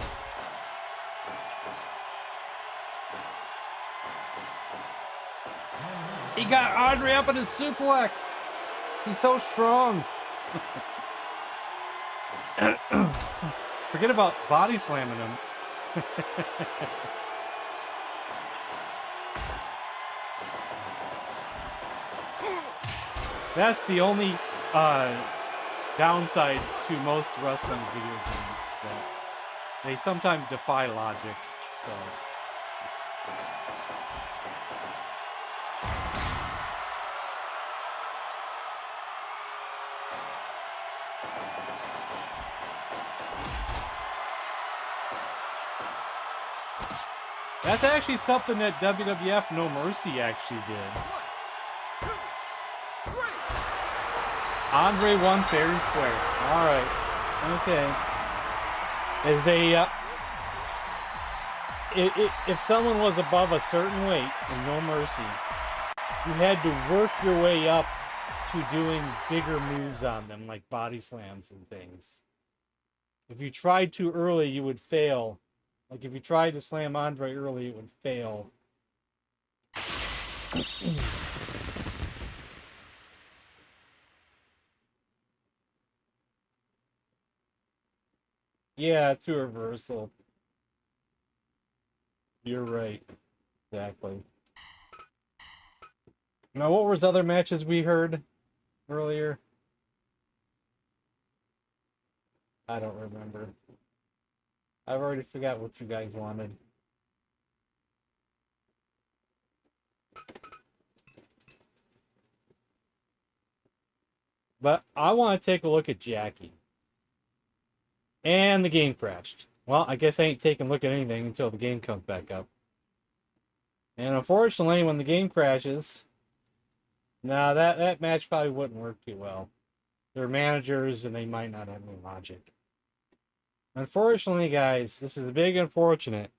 He got Andre up in his suplex. He's so strong. Forget about body slamming him. That's the only downside to most wrestling video games, is that they sometimes defy logic. So. That's actually something that WWF No Mercy actually did. 1, 2, 3. Andre won fair and square. All right. Okay. As they, if someone was above a certain weight in No Mercy, you had to work your way up to doing bigger moves on them, like body slams and things. If you tried too early, you would fail. Like, if you tried to slam Andre early, it would fail. Yeah, it's a reversal. You're right. Exactly. Now, what was other matches we heard earlier? I don't remember. I've already forgot what you guys wanted. But I want to take a look at Jackie. And the game crashed. Well, I guess I ain't taking a look at anything until the game comes back up. And unfortunately, when the game crashes, nah, that match probably wouldn't work too well. They're managers and they might not have any logic. Unfortunately, guys, this is a big unfortunate.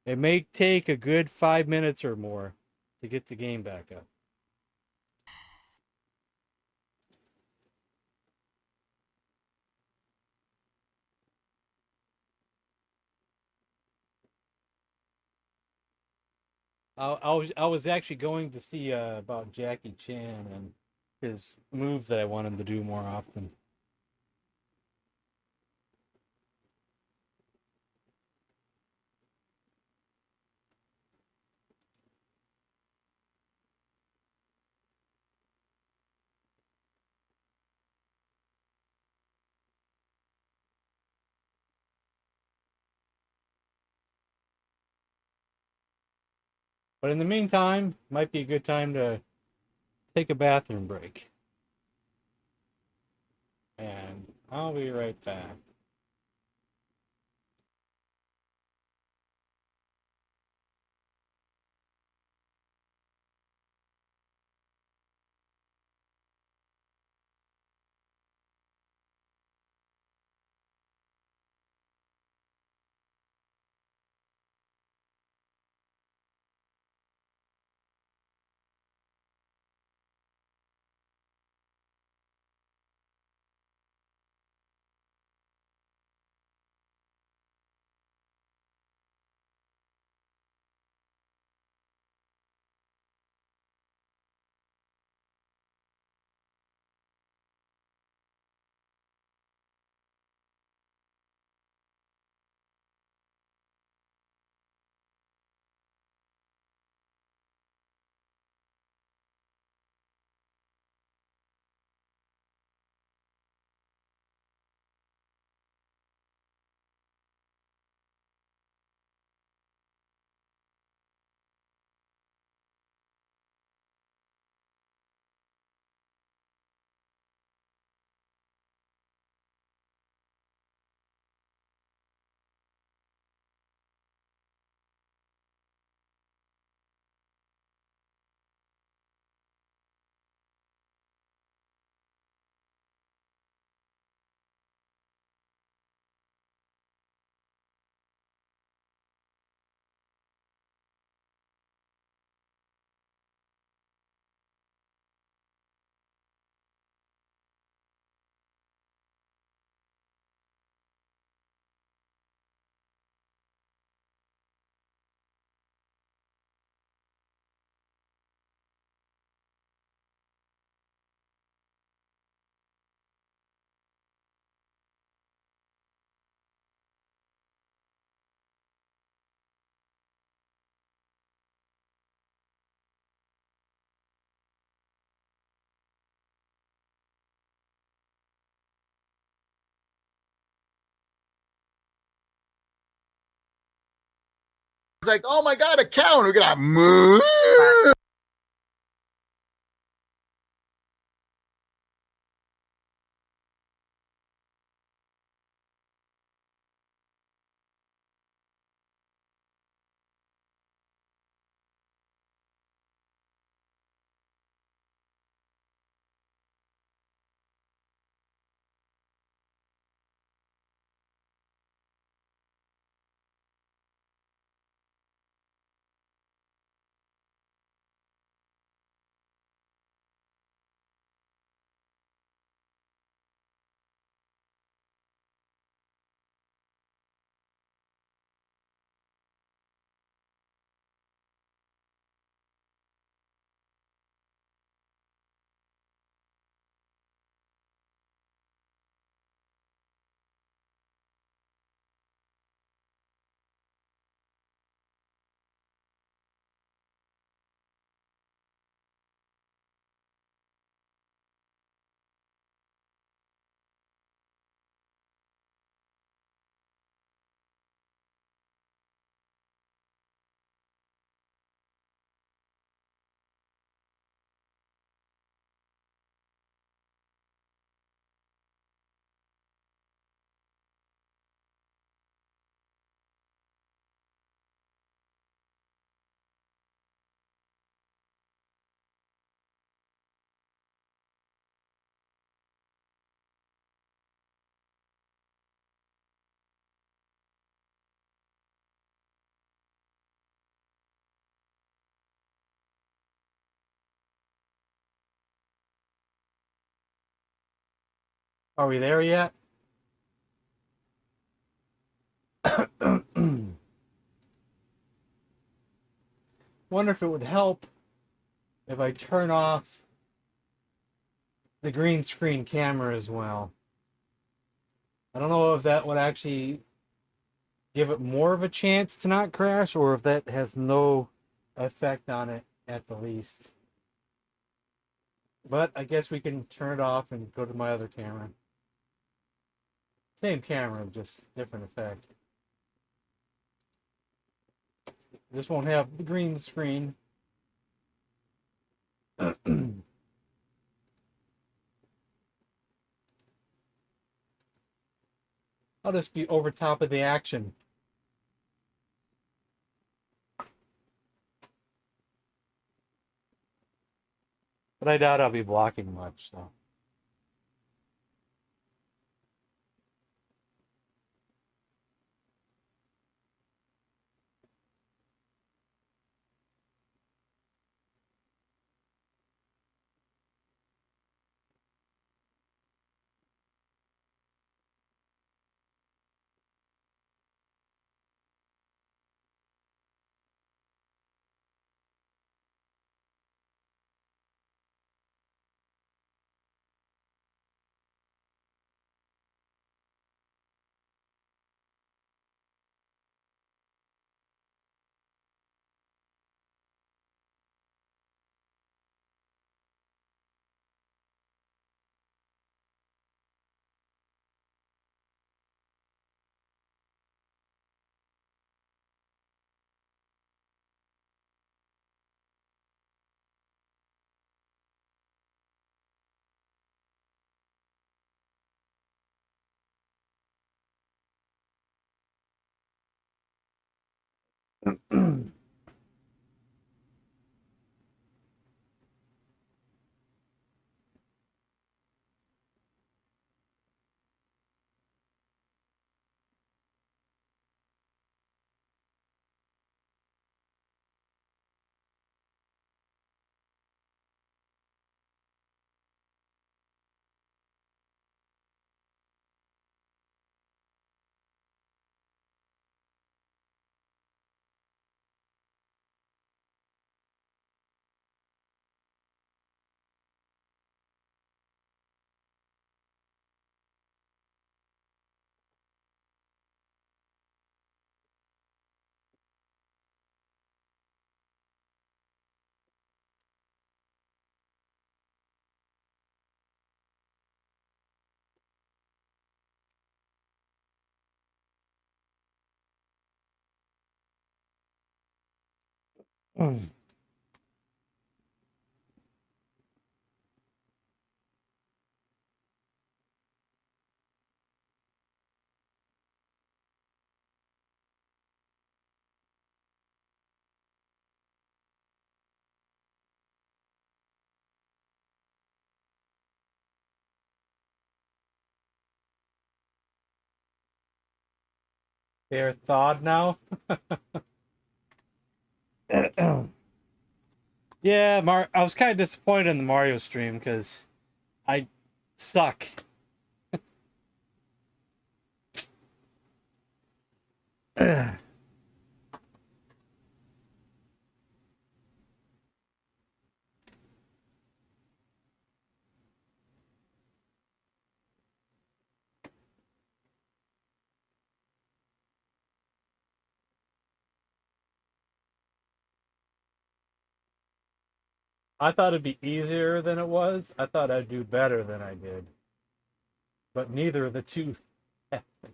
It may take a good 5 minutes or more to get the game back up. I was actually going to see about Jackie Chan and his move that I want him to do more often. But in the meantime, might be a good time to take a bathroom break. And I'll be right back. It's like, oh my God, a cow. And we got moo. Are we there yet? Wonder if it would help if I turn off the green screen camera as well. I don't know if that would actually give it more of a chance to not crash, or if that has no effect on it at the least. But I guess we can turn it off and go to my other camera. Same camera, just different effect. This won't have the green screen. I'll just be over top of the action. But I doubt I'll be blocking much, so. They're thawed now. Yeah, I was kind of disappointed in the Mario stream because I suck. I thought it'd be easier than it was. I thought I'd do better than I did. But neither of the two happened.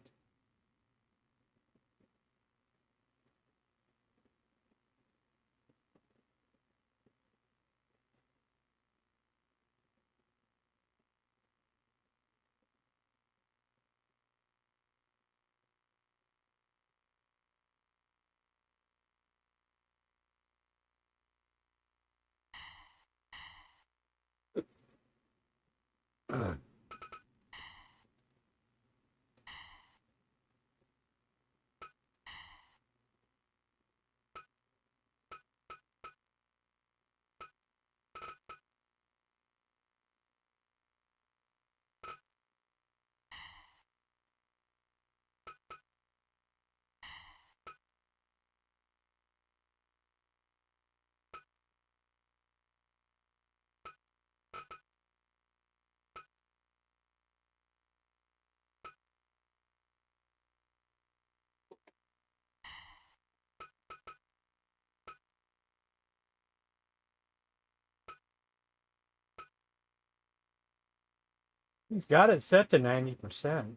He's got it set to 90%.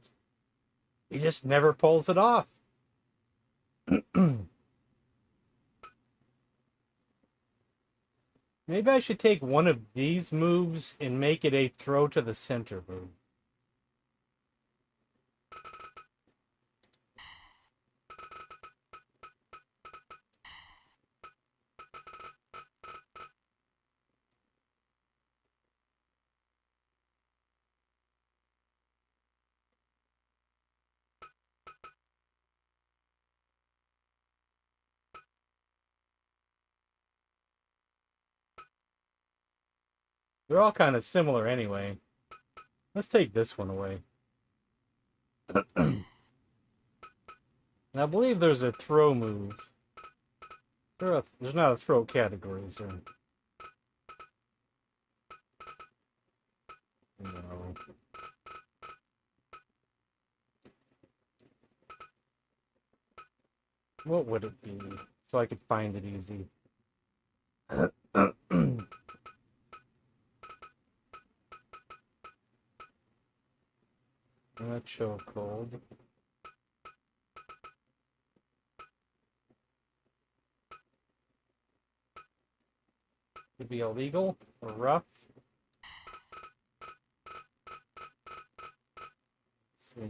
He just never pulls it off. Maybe I should take one of these moves and make it a throw to the center move. They're all kind of similar anyway. Let's take this one away. And I believe there's a throw move. There's not a throw category, is there? No. What would it be? So I could find it easy. Not choke hold. Could be illegal or rough. Let's see.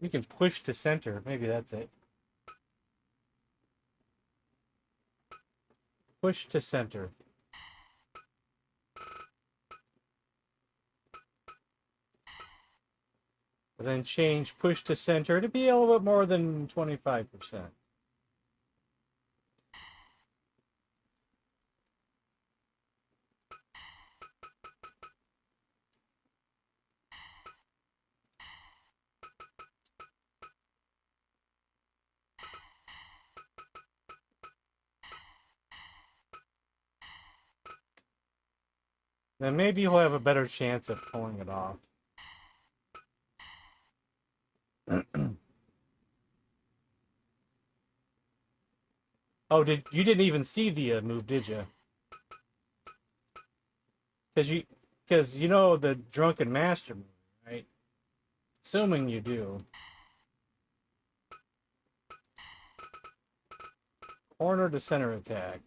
We can push to center. Maybe that's it. Push to center. And then change push to center to be a little bit more than 25%. Then maybe you'll have a better chance of pulling it off. Oh, you didn't even see the move, did you? Because you know the drunken master move, right? Assuming you do. Corner to center attack.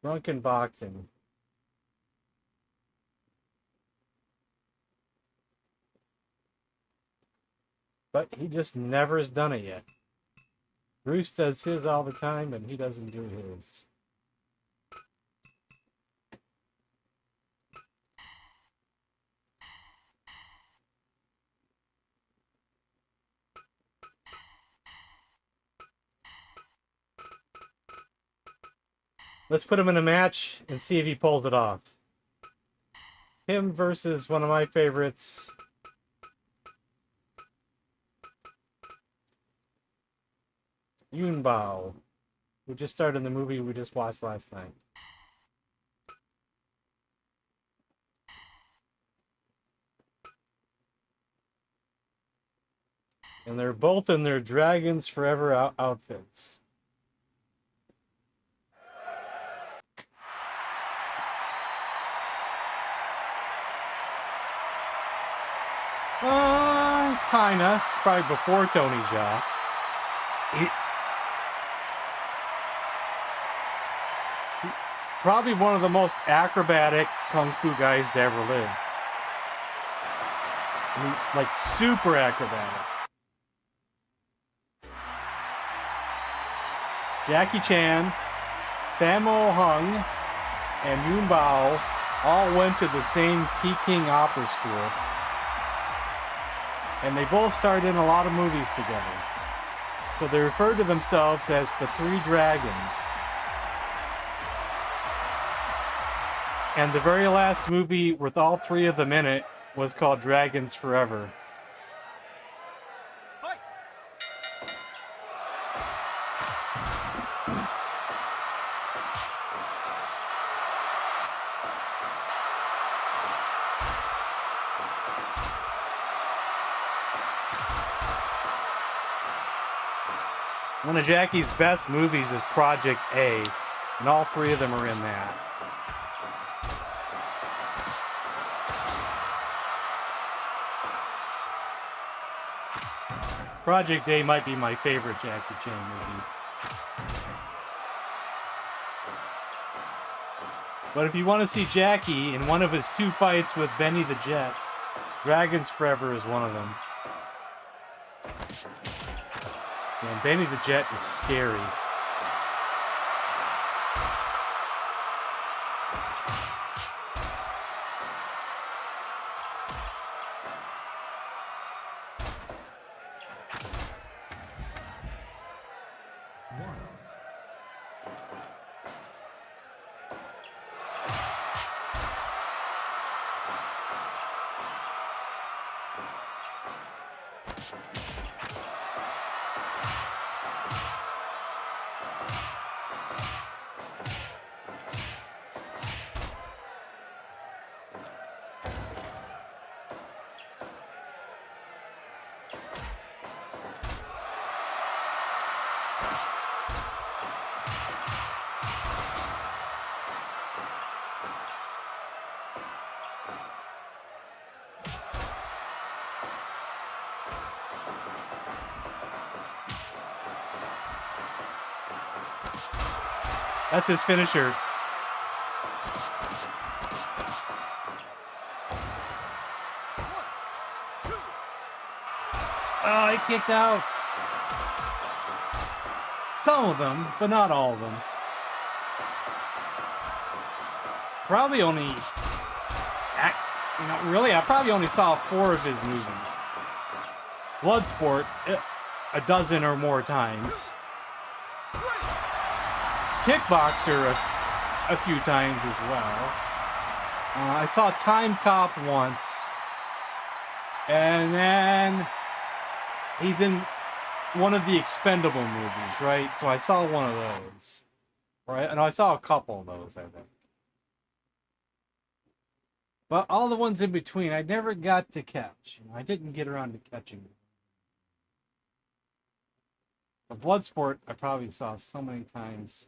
Drunken boxing. But he just never has done it yet. Bruce does his all the time, and he doesn't do his. Let's put him in a match and see if he pulls it off. Him versus one of my favorites. Yunbao, who just starred in the movie we just watched last night. And they're both in their Dragons Forever outfits. Kinda. Probably before Tony Jaa. Probably one of the most acrobatic kung fu guys to ever live. I mean, like super acrobatic. Jackie Chan, Sammo Hung, and Yun Bao all went to the same Peking Opera School. And they both starred in a lot of movies together. So they refer to themselves as the Three Dragons. And the very last movie with all three of them in it was called Dragons Forever. Fight! One of Jackie's best movies is Project A, and all three of them are in that. Project A might be my favorite Jackie Chan movie. But if you want to see Jackie in one of his 2 fights with Benny the Jet, Dragons Forever is one of them. And Benny the Jet is scary. That's his finisher. Oh, he kicked out. Some of them, but not all of them. Probably only, really, I probably only saw 4 of his movies. Bloodsport, a dozen or more times. Kickboxer a few times as well. I saw Time Cop once. And then he's in one of the Expendable movies, right? So I saw one of those. Right? And I saw a couple of those, I think. But all the ones in between, I never got to catch. I didn't get around to catching them. The Bloodsport, I probably saw so many times.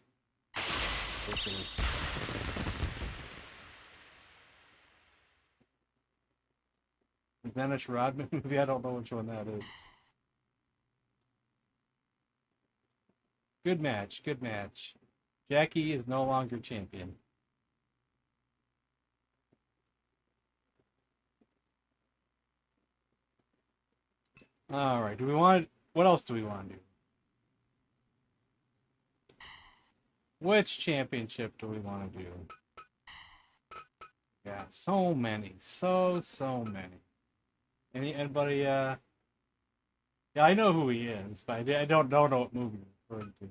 The Dennis Rodman movie, I don't know which one that is. Good match, good match. Jackie is no longer champion. Alright, what else do we want to do? Which championship do we want to do? Yeah, so many. So many. Anybody, yeah, I know who he is, but I don't know what movie he's referring to.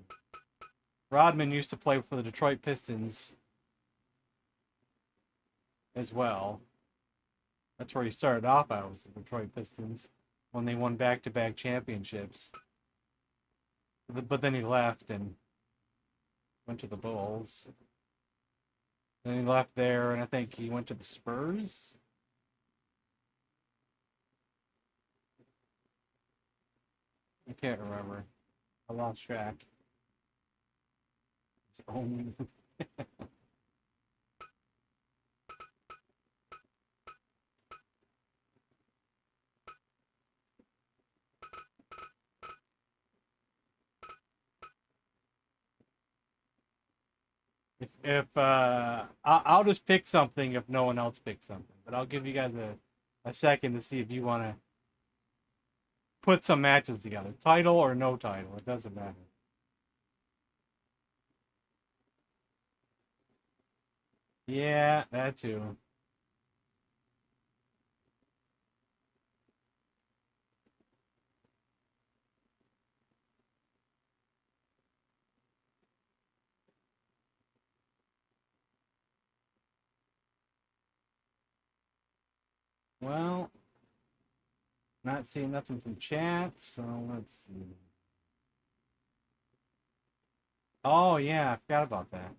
Rodman used to play for the Detroit Pistons as well. That's where he started off at, was the Detroit Pistons, when they won back-to-back championships. But then he left and went to the Bulls. Then he left there, and I think he went to the Spurs. I can't remember. I lost track. It's only... I'll just pick something if no one else picks something, but I'll give you guys a second to see if you want to put some matches together. Title or no title, it doesn't matter. Yeah, that too. Well, not seeing nothing from chat, so let's see. Oh yeah, I forgot about that.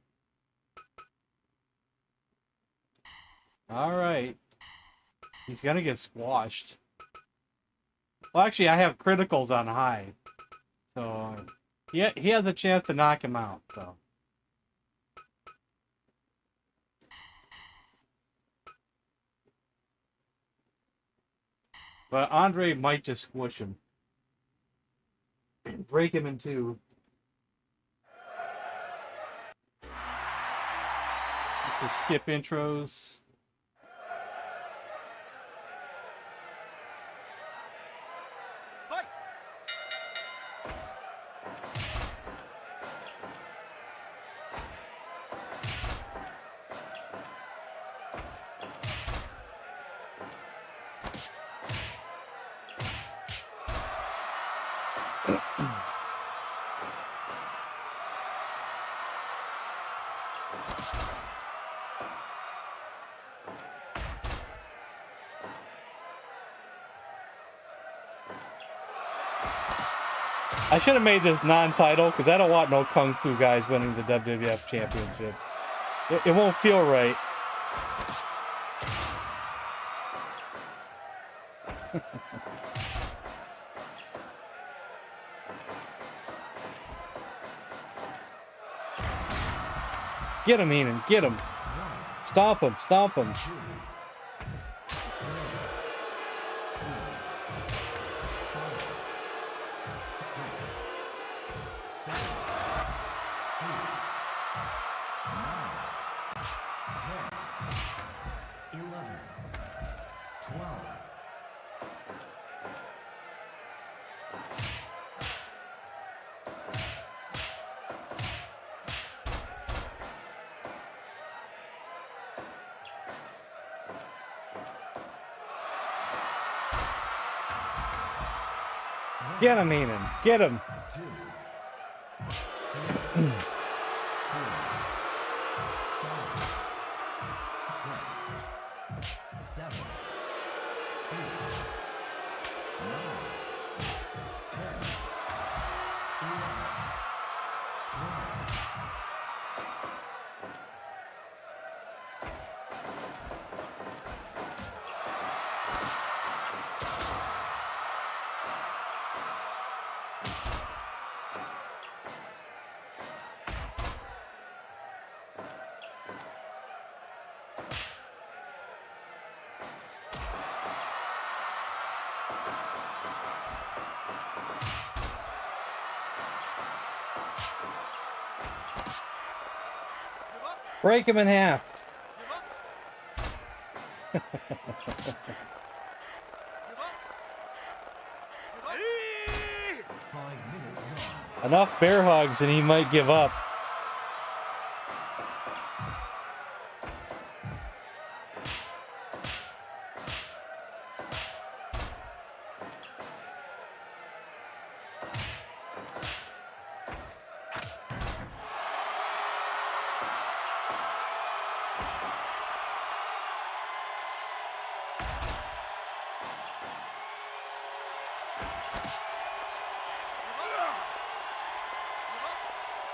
All right, he's gonna get squashed. Well, actually, I have criticals on high, so he has a chance to knock him out. So. But Andre might just squish him. Break him in two. Just skip intros. Fight! I should have made this non-title because I don't want no Kung Fu guys winning the WWF Championship. It won't feel right. Get him, Heenan. Get him. Stomp him. Stomp him. 2, 3, 4, 5, 6, 7, 8, 9, 10, 11, 12. Get him, Heenan. Get him. 2, 3, 4, 5, 6, 7, 8, 9, 10, 11, 12. Give up! Break him in half. Give up! Give up! Give up! 5 minutes gone. Enough bear hugs and he might give up.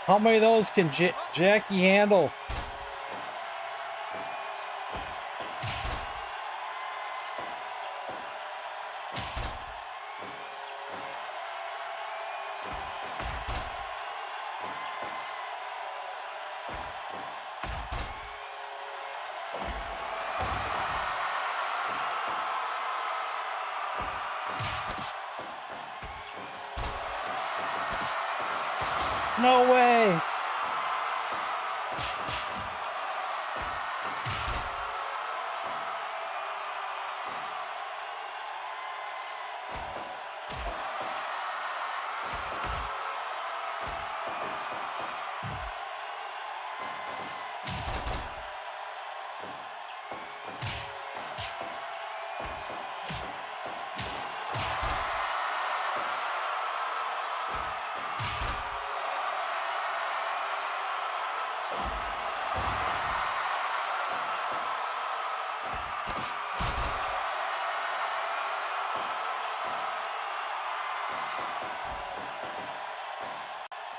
How many of those can Jackie handle? No way!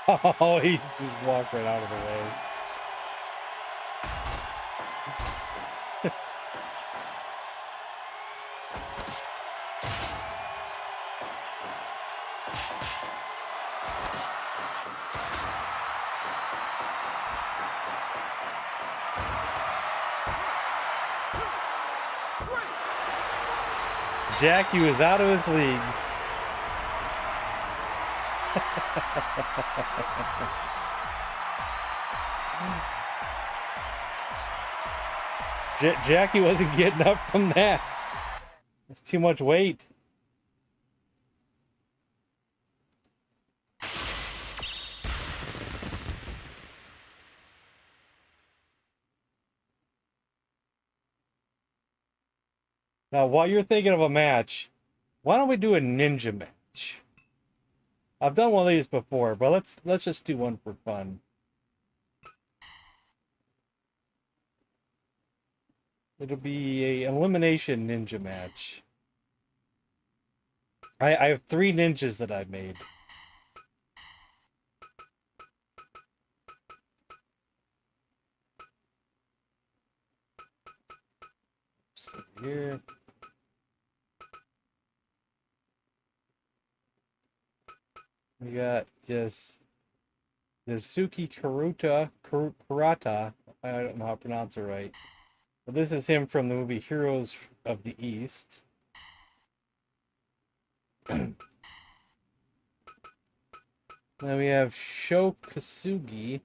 Oh, he just walked right out of the way. Jackie was out of his league. Jackie wasn't getting up from that. It's too much weight. Now, while you're thinking of a match, why don't we do a ninja match? I've done one of these before, but let's just do one for fun. It'll be an elimination ninja match. I have 3 ninjas that I've made. So here. We got just Yasuki Kurata. I don't know how to pronounce it right. But this is him from the movie Heroes of the East. Then we have Sho Kasugi,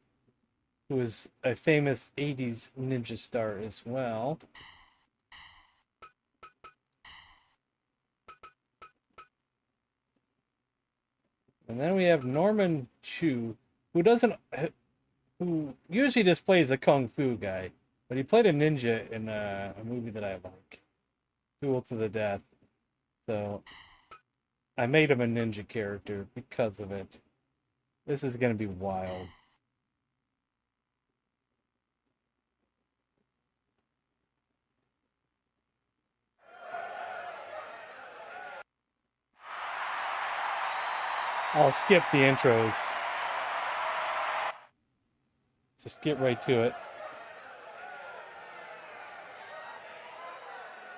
who is a famous 80s ninja star as well. And then we have Norman Chu, who usually just plays a kung fu guy, but he played a ninja in a movie that I like, Duel to the Death. So I made him a ninja character because of it. This is going to be wild. I'll skip the intros. Just get right to it.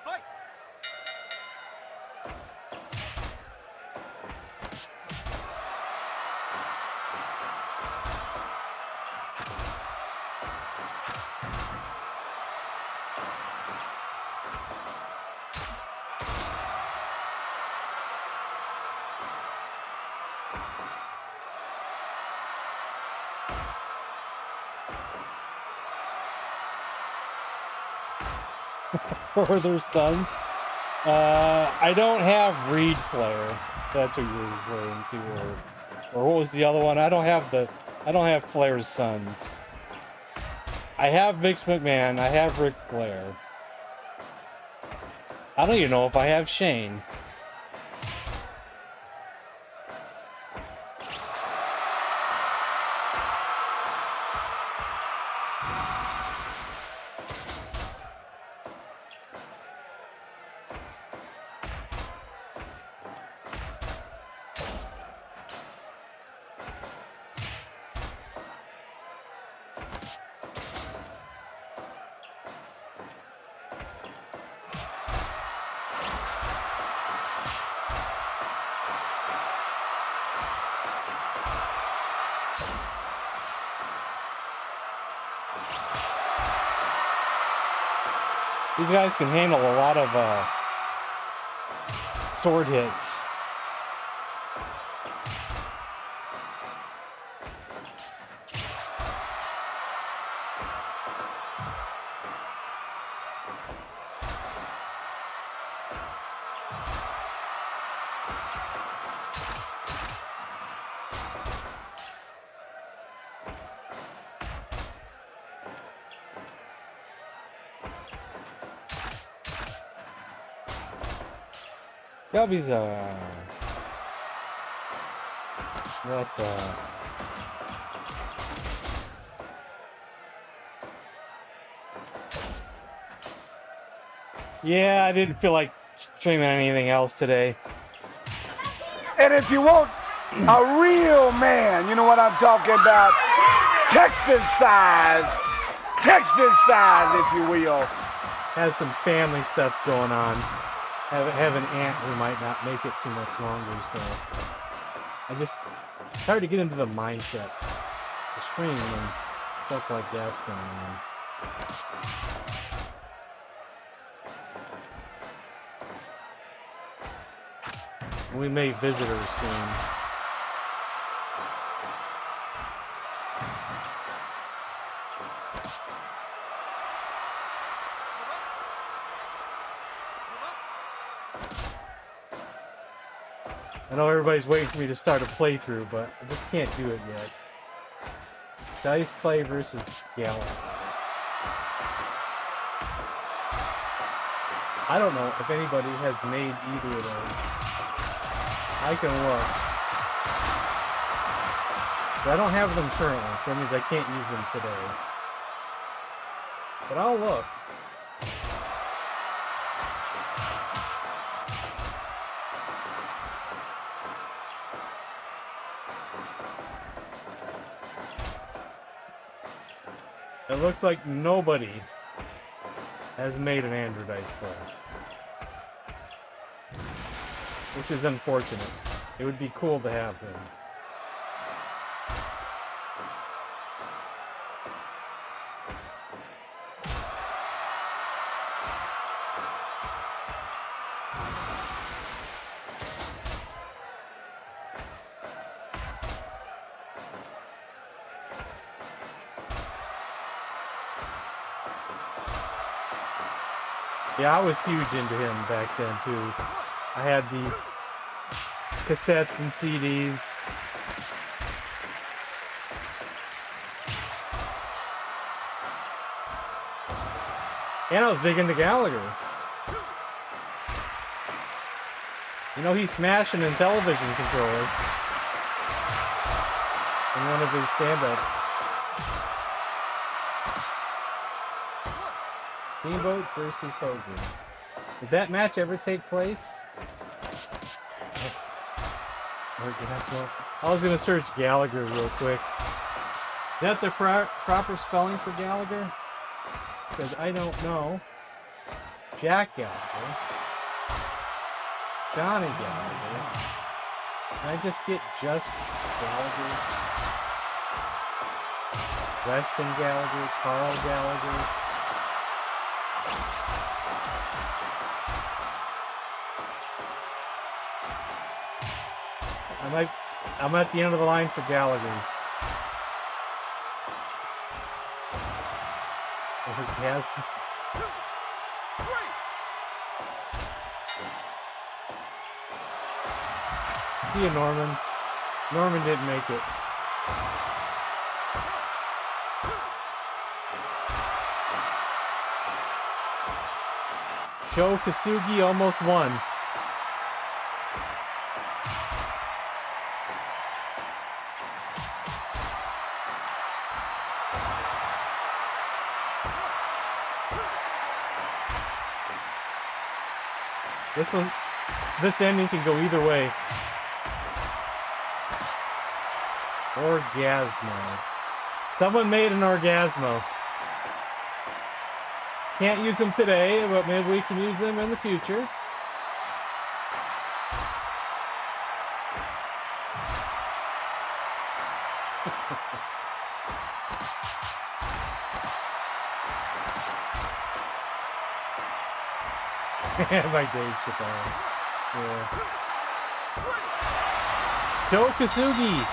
Fight! For their sons. I don't have Reed Flair. That's what you're referring to, or what was the other one? I don't have Flair's sons. I have Vince McMahon. I have Ric Flair. I don't even know if I have Shane. These guys can handle a lot of sword hits. Gubby's that's yeah, I didn't feel like streaming anything else today. And if you won't A real man. You know what I'm talking about? Texas size. Texas size, if you will. Has some family stuff going on. Have an aunt who might not make it too much longer, so it's hard to get into the mindset to stream when stuff like that's going on. We may visitors soon. I know everybody's waiting for me to start a playthrough, but I just can't do it yet. Dice Clay versus Gallagher. I don't know if anybody has made either of those. I can look. But I don't have them currently, so that means I can't use them today. But I'll look. It looks like nobody has made an Andrew Dice Clay. Which is unfortunate. It would be cool to have him. Yeah, I was huge into him back then too. I had the cassettes and CDs. And I was big into Gallagher. You know, he smashed an Intellivision controller in one of his stand-ups. Steamboat versus Hogan. Did that match ever take place? I was going to search Gallagher real quick. Is that the proper spelling for Gallagher? Because I don't know. Jack Gallagher. Johnny Gallagher. Can I just get just Gallagher? Weston Gallagher, Carl Gallagher. I'm at the end of the line for Gallagher's. Yes. See you, Norman. Norman didn't make it. Sho Kosugi almost won. This ending can go either way. Orgasmo. Someone made an Orgasmo. Can't use them today, but maybe we can use them in the future. By Dave Chappelle. Yeah. Sho Kosugi.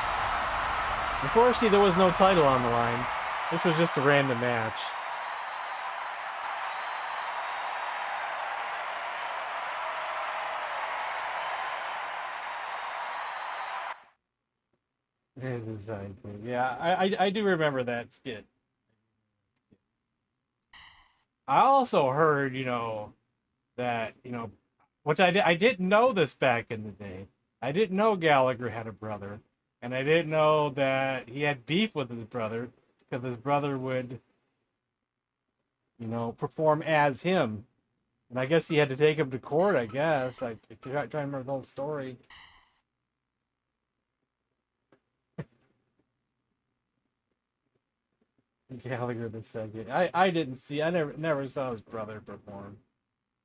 Unfortunately, there was no title on the line. This was just a random match. Yeah, I do remember that skit. I also heard, that, which I didn't know this back in the day. I didn't know Gallagher had a brother, and I didn't know that he had beef with his brother because his brother would, perform as him. And I guess he had to take him to court, I guess. I try to remember the whole story. Gallagher the second. I didn't see. I never saw his brother perform.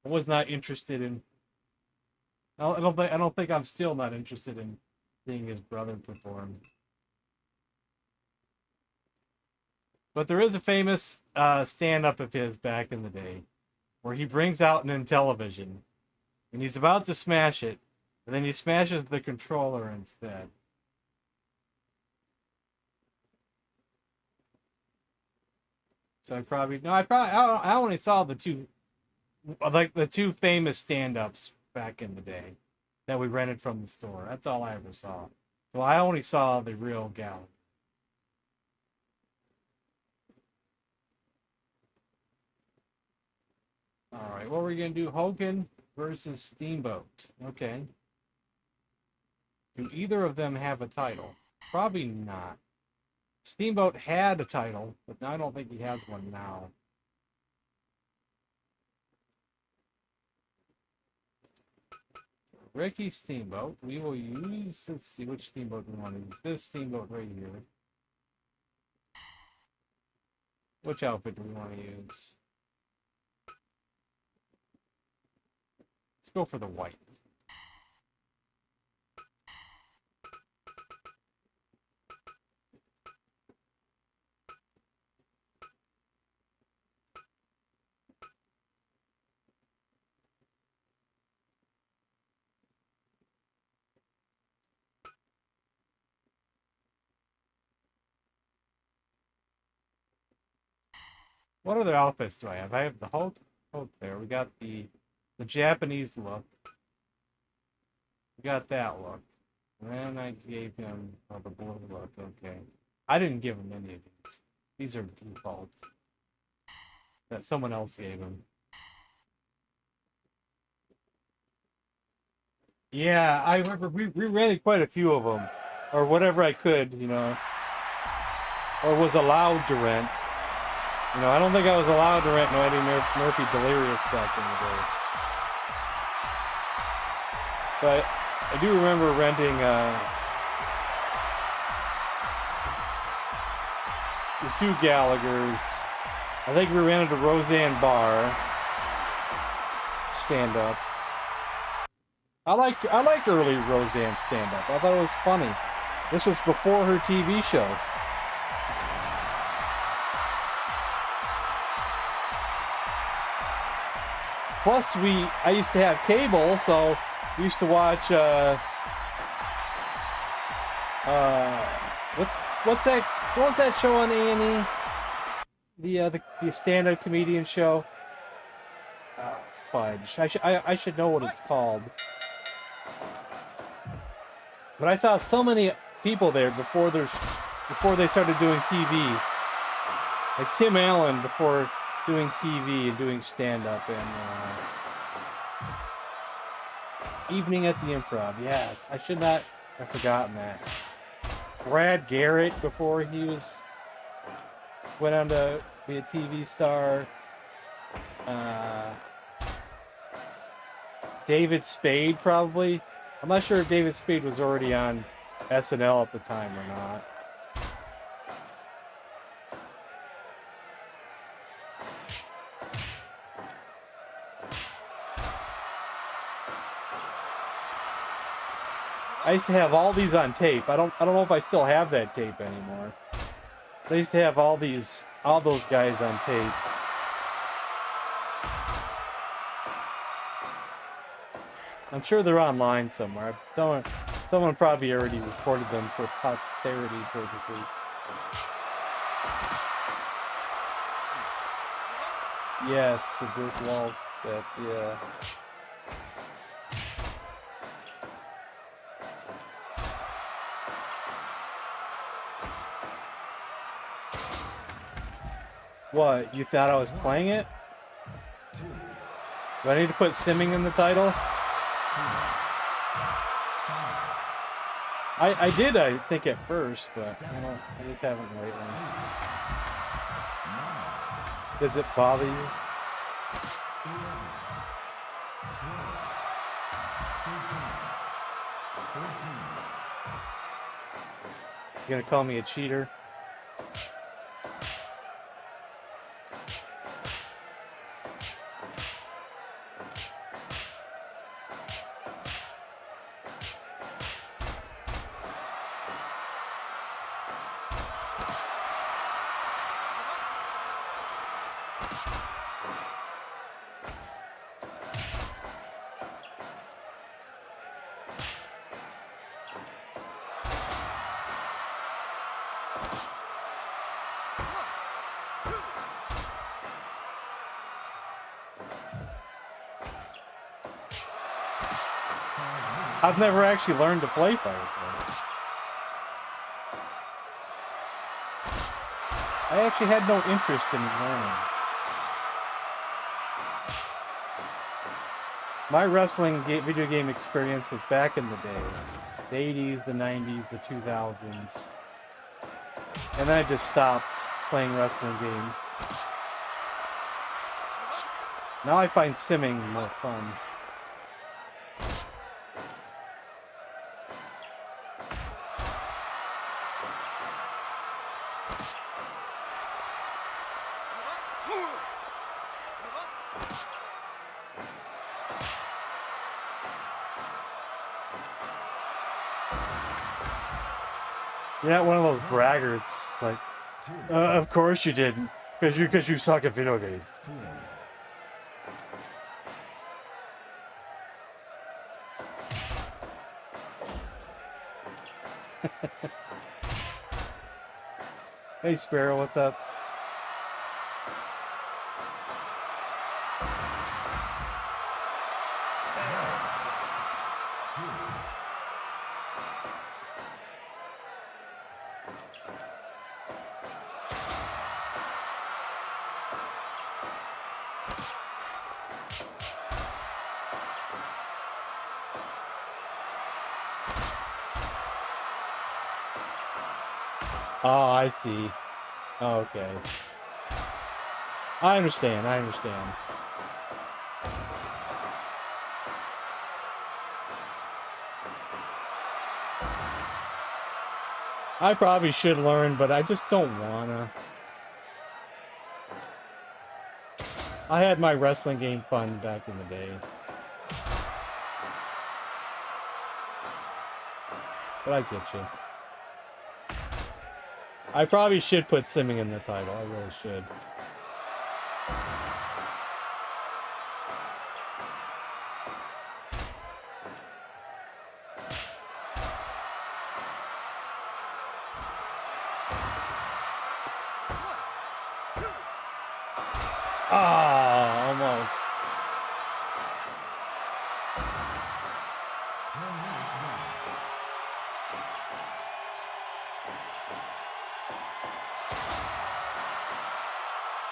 I was not interested in. I don't think I'm still not interested in seeing his brother perform. But there is a famous stand-up of his back in the day, where he brings out an Intellivision, and he's about to smash it, and then he smashes the controller instead. So I only saw the two famous stand-ups back in the day that we rented from the store. That's all I ever saw. So I only saw the real Gallagher. All right, what are we gonna do? Hogan versus Steamboat. Okay. Do either of them have a title? Probably not. Steamboat had a title, but I don't think he has one now. Ricky Steamboat. We will use, let's see which Steamboat we want to use. This Steamboat right here. Which outfit do we want to use? Let's go for the white. What other outfits do I have? I have the Hulk there. We got the Japanese look. We got that look. And then I gave him the blue look. Okay. I didn't give him any of these. These are default. That someone else gave him. Yeah, I remember we rented quite a few of them. Or whatever I could, you know. Or was allowed to rent. You know, I don't think I was allowed to rent no Eddie Murphy Delirious back in the day. But I do remember renting the two Gallaghers. I think we rented a Roseanne Barr stand-up. I liked early Roseanne stand-up. I thought it was funny. This was before her TV show. Plus, I used to have cable, so we used to watch, what was that show on A&E? The stand-up comedian show? Fudge. I should know what it's called. But I saw so many people there before they started doing TV. Like Tim Allen before doing TV and doing stand-up, and Evening at the Improv. Yes, I should not have forgotten that. Brad Garrett before he went on to be a TV star. David Spade probably. I'm not sure if David Spade was already on SNL at the time or not. I used to have all these on tape. I don't know if I still have that tape anymore. I used to have all those guys on tape. I'm sure they're online somewhere. Someone probably already recorded them for posterity purposes. Yes, the brick wall set, yeah. What, you thought I was playing it? Do I need to put simming in the title? I did, I think, at first, but I just haven't lately. Does it bother you? 11, 12, 13, 14. You gonna call me a cheater? I've never actually learned to play Firefly. I actually had no interest in learning. My wrestling video game experience was back in the day. The 80s, the 90s, the 2000s. And then I just stopped playing wrestling games. Now I find simming more fun. You're not one of those braggarts, like, of course you didn't, because you suck at video games. 3. Hey Sparrow, what's up? Oh, I see. Oh, okay. I understand, I understand. I probably should learn, but I just don't wanna. I had my wrestling game fun back in the day. But I get you. I probably should put simming in the title. I really should. Ah, almost. 10 minutes gone.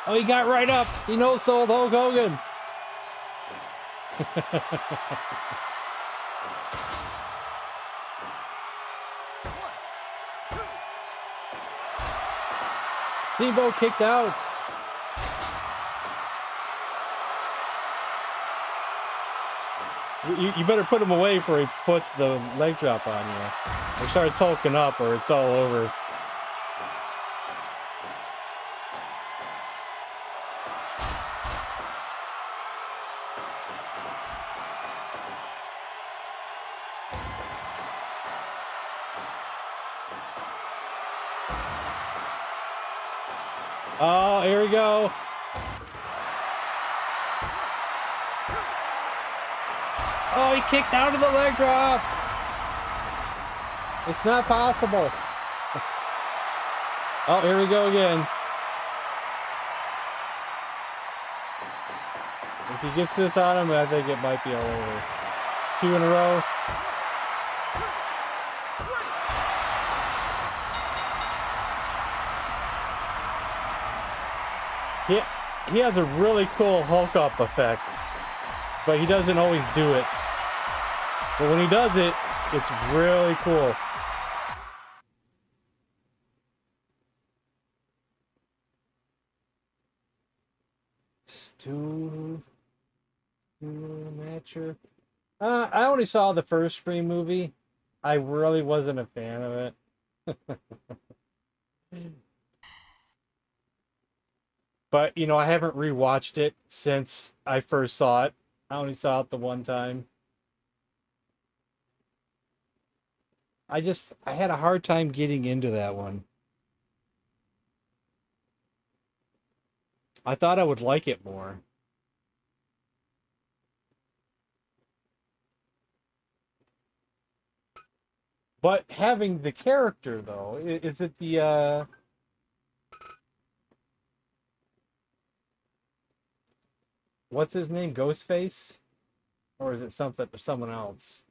Oh, he got right up. He no-sold Hulk Hogan. Steamboat kicked out. You better put him away before he puts the leg drop on you. Or starts hulking up, or it's all over. Oh, here we go. Oh, he kicked out of the leg drop. It's not possible. Oh, here we go again. If he gets this on him, I think it might be all over. 2 in a row. He has a really cool Hulk up effect, but he doesn't always do it. But when he does it, it's really cool. Stu Matcher. I only saw the first Scream movie. I really wasn't a fan of it. But, you know, I haven't rewatched it since I first saw it. I only saw it the one time. I had a hard time getting into that one. I thought I would like it more. But having the character, though, is it the, what's his name? Ghostface? Or is it someone else?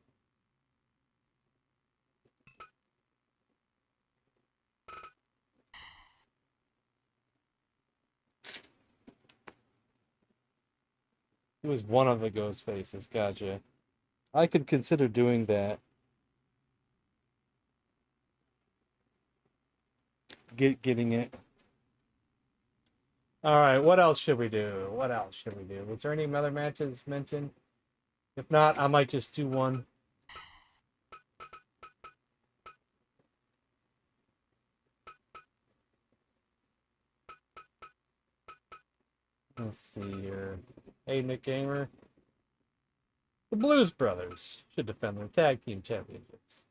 was one of the ghost faces. Gotcha. I could consider doing that. Getting it. All right. What else should we do? What else should we do? Was there any other matches mentioned? If not, I might just do one. Let's see here. Hey, Nick Gamer. The Blues Brothers should defend their tag team championships.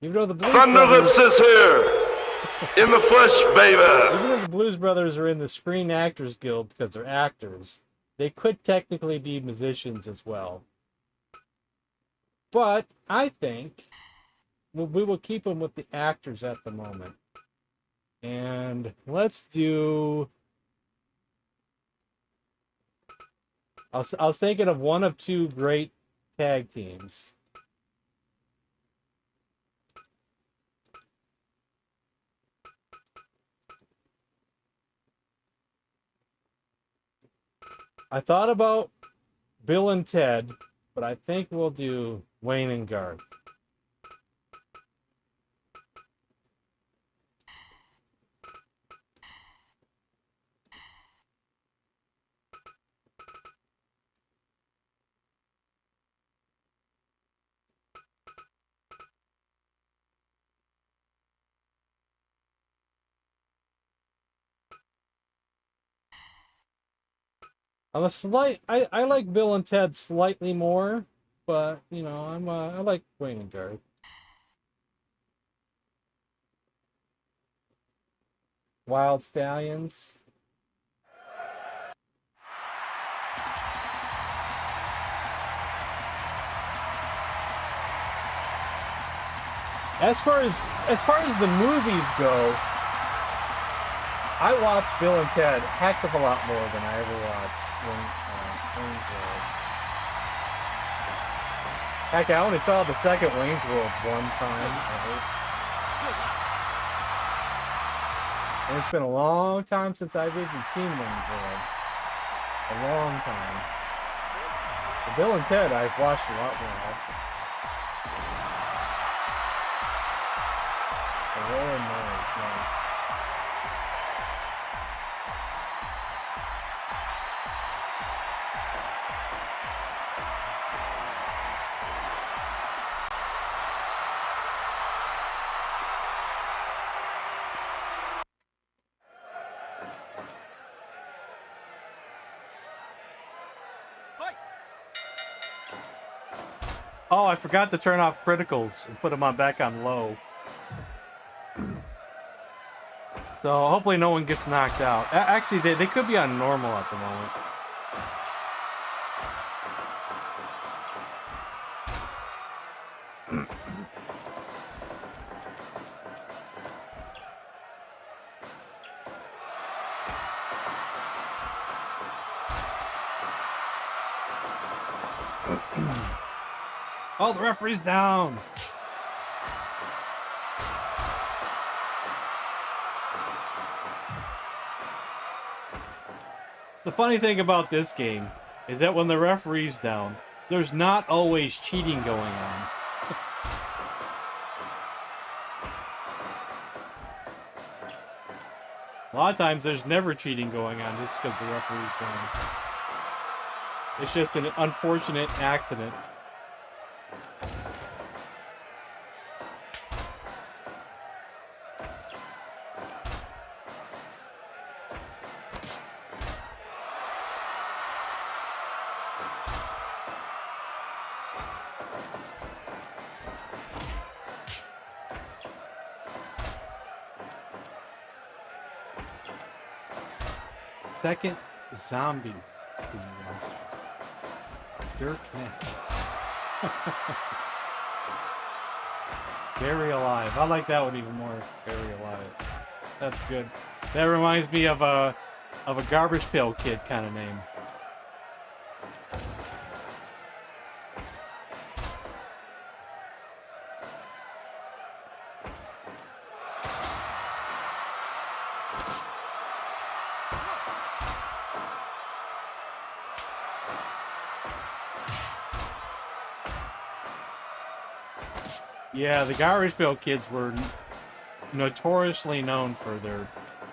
Even though the Blues Brothers, is here in the flesh, baby. even though the Blues Brothers are in the Screen Actors Guild because they're actors, they could technically be musicians as well. But I think we will keep them with the actors at the moment. And let's do... I was thinking of one of two great tag teams. I thought about Bill and Ted, but I think we'll do Wayne and Garth. I'm a slight. I like Bill and Ted slightly more, but you know I like Wayne and Garth. Wild Stallions. As far as the movies go, I watched Bill and Ted a heck of a lot more than I ever watched Wayne's World. Heck, I only saw the second Wayne's World one time ever. And it's been a long time since I've even seen Wayne's World. A long time. But Bill and Ted, I've watched a lot more. The rolling noise, nice. Fight! Oh, I forgot to turn off criticals and put them back on low. So hopefully no one gets knocked out. Actually, they could be on normal at the moment. Oh, the referee's down. The funny thing about this game is that when the referee's down, there's not always cheating going on. A lot of times there's never cheating going on just because the referee's down. It's just an unfortunate accident. Second zombie. Dirk Neck. Very alive. I like that one even more. Very alive. That's good. That reminds me of a Garbage Pail Kid kind of name. Yeah, the Garbage Pail Kids were notoriously known for their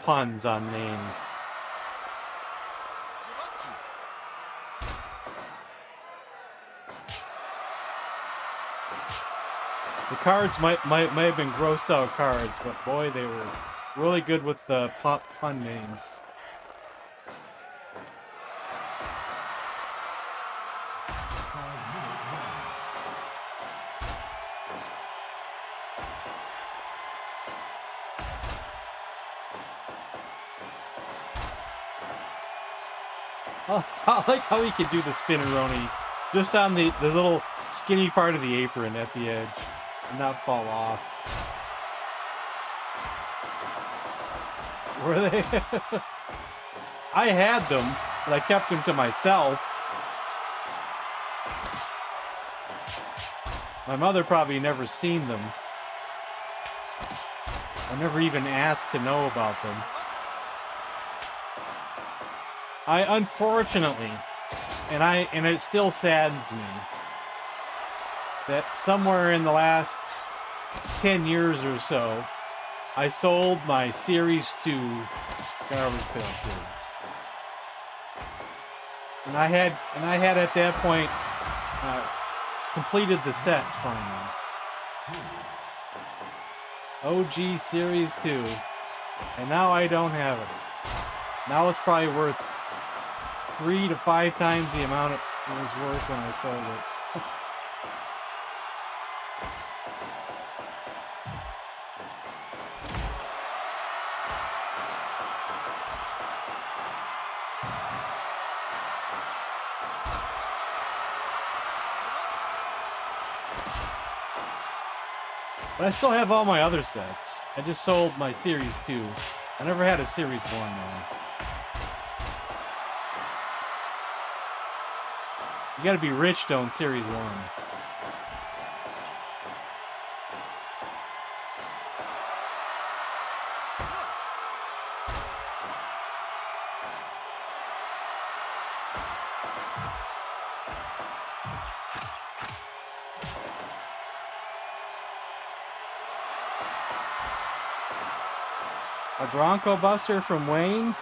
puns on names. The cards might have been grossed out cards, but boy, they were really good with the pun names. Oh, I like how he could do the spinneroni just on the little skinny part of the apron at the edge and not fall off. Were they? I had them, but I kept them to myself. My mother probably never seen them. I never even asked to know about them. I unfortunately, and it still saddens me that somewhere in the last 10 years or so, I sold my Series 2 Garbage Pail Kids. And I had at that point completed the set finally. OG Series 2. And now I don't have it. Now it's probably worth 3 to 5 times the amount it was worth when I sold it. But I still have all my other sets. I just sold my Series 2. I never had a Series 1 though. You gotta be rich to own Series 1. A Bronco Buster from Wayne?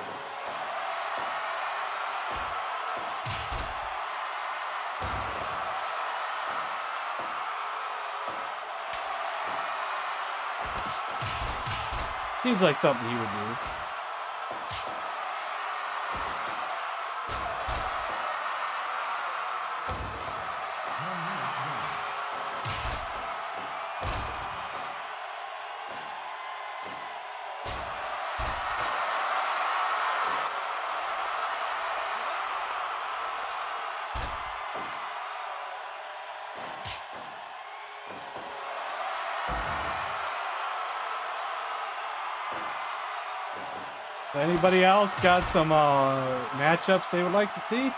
Seems like something he would do. Anybody else got some matchups they would like to see?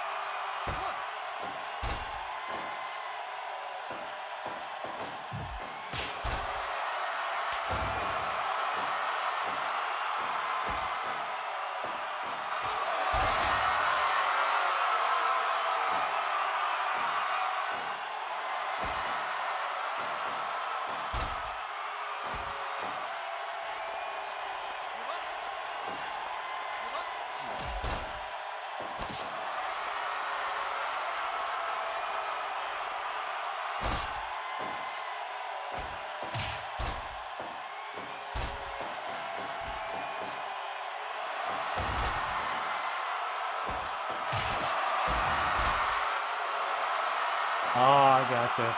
Oh, I gotcha.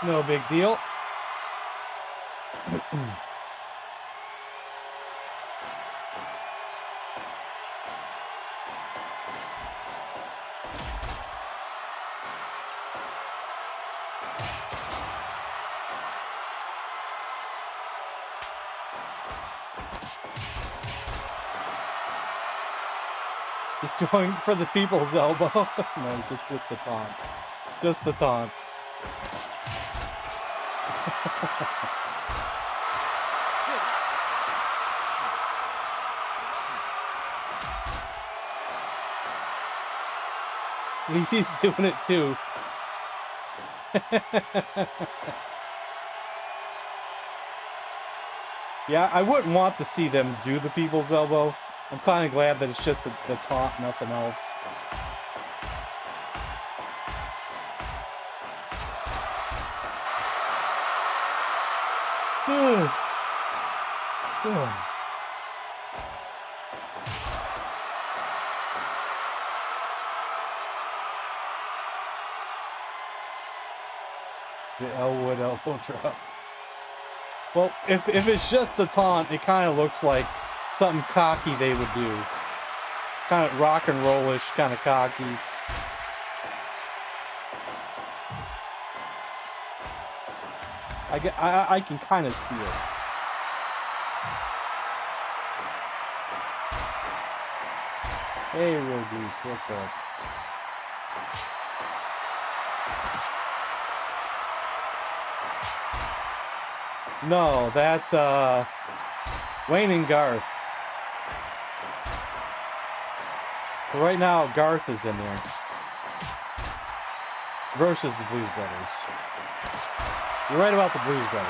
No big deal. He's going for the people's elbow. No, just at the taunt. Just the taunt. He's doing it too. Yeah, I wouldn't want to see them do the people's elbow. I'm kind of glad that it's just the taunt, nothing else. The Elwood elbow drop. Well, if it's just the taunt, it kind of looks like something cocky they would do. Kind of rock and rollish, kind of cocky. I can kind of see it. Hey, Real Goose, what's up? No, that's Wayne and Garth. But right now, Garth is in there. Versus the Blues Brothers. You're right about the Blues Brothers.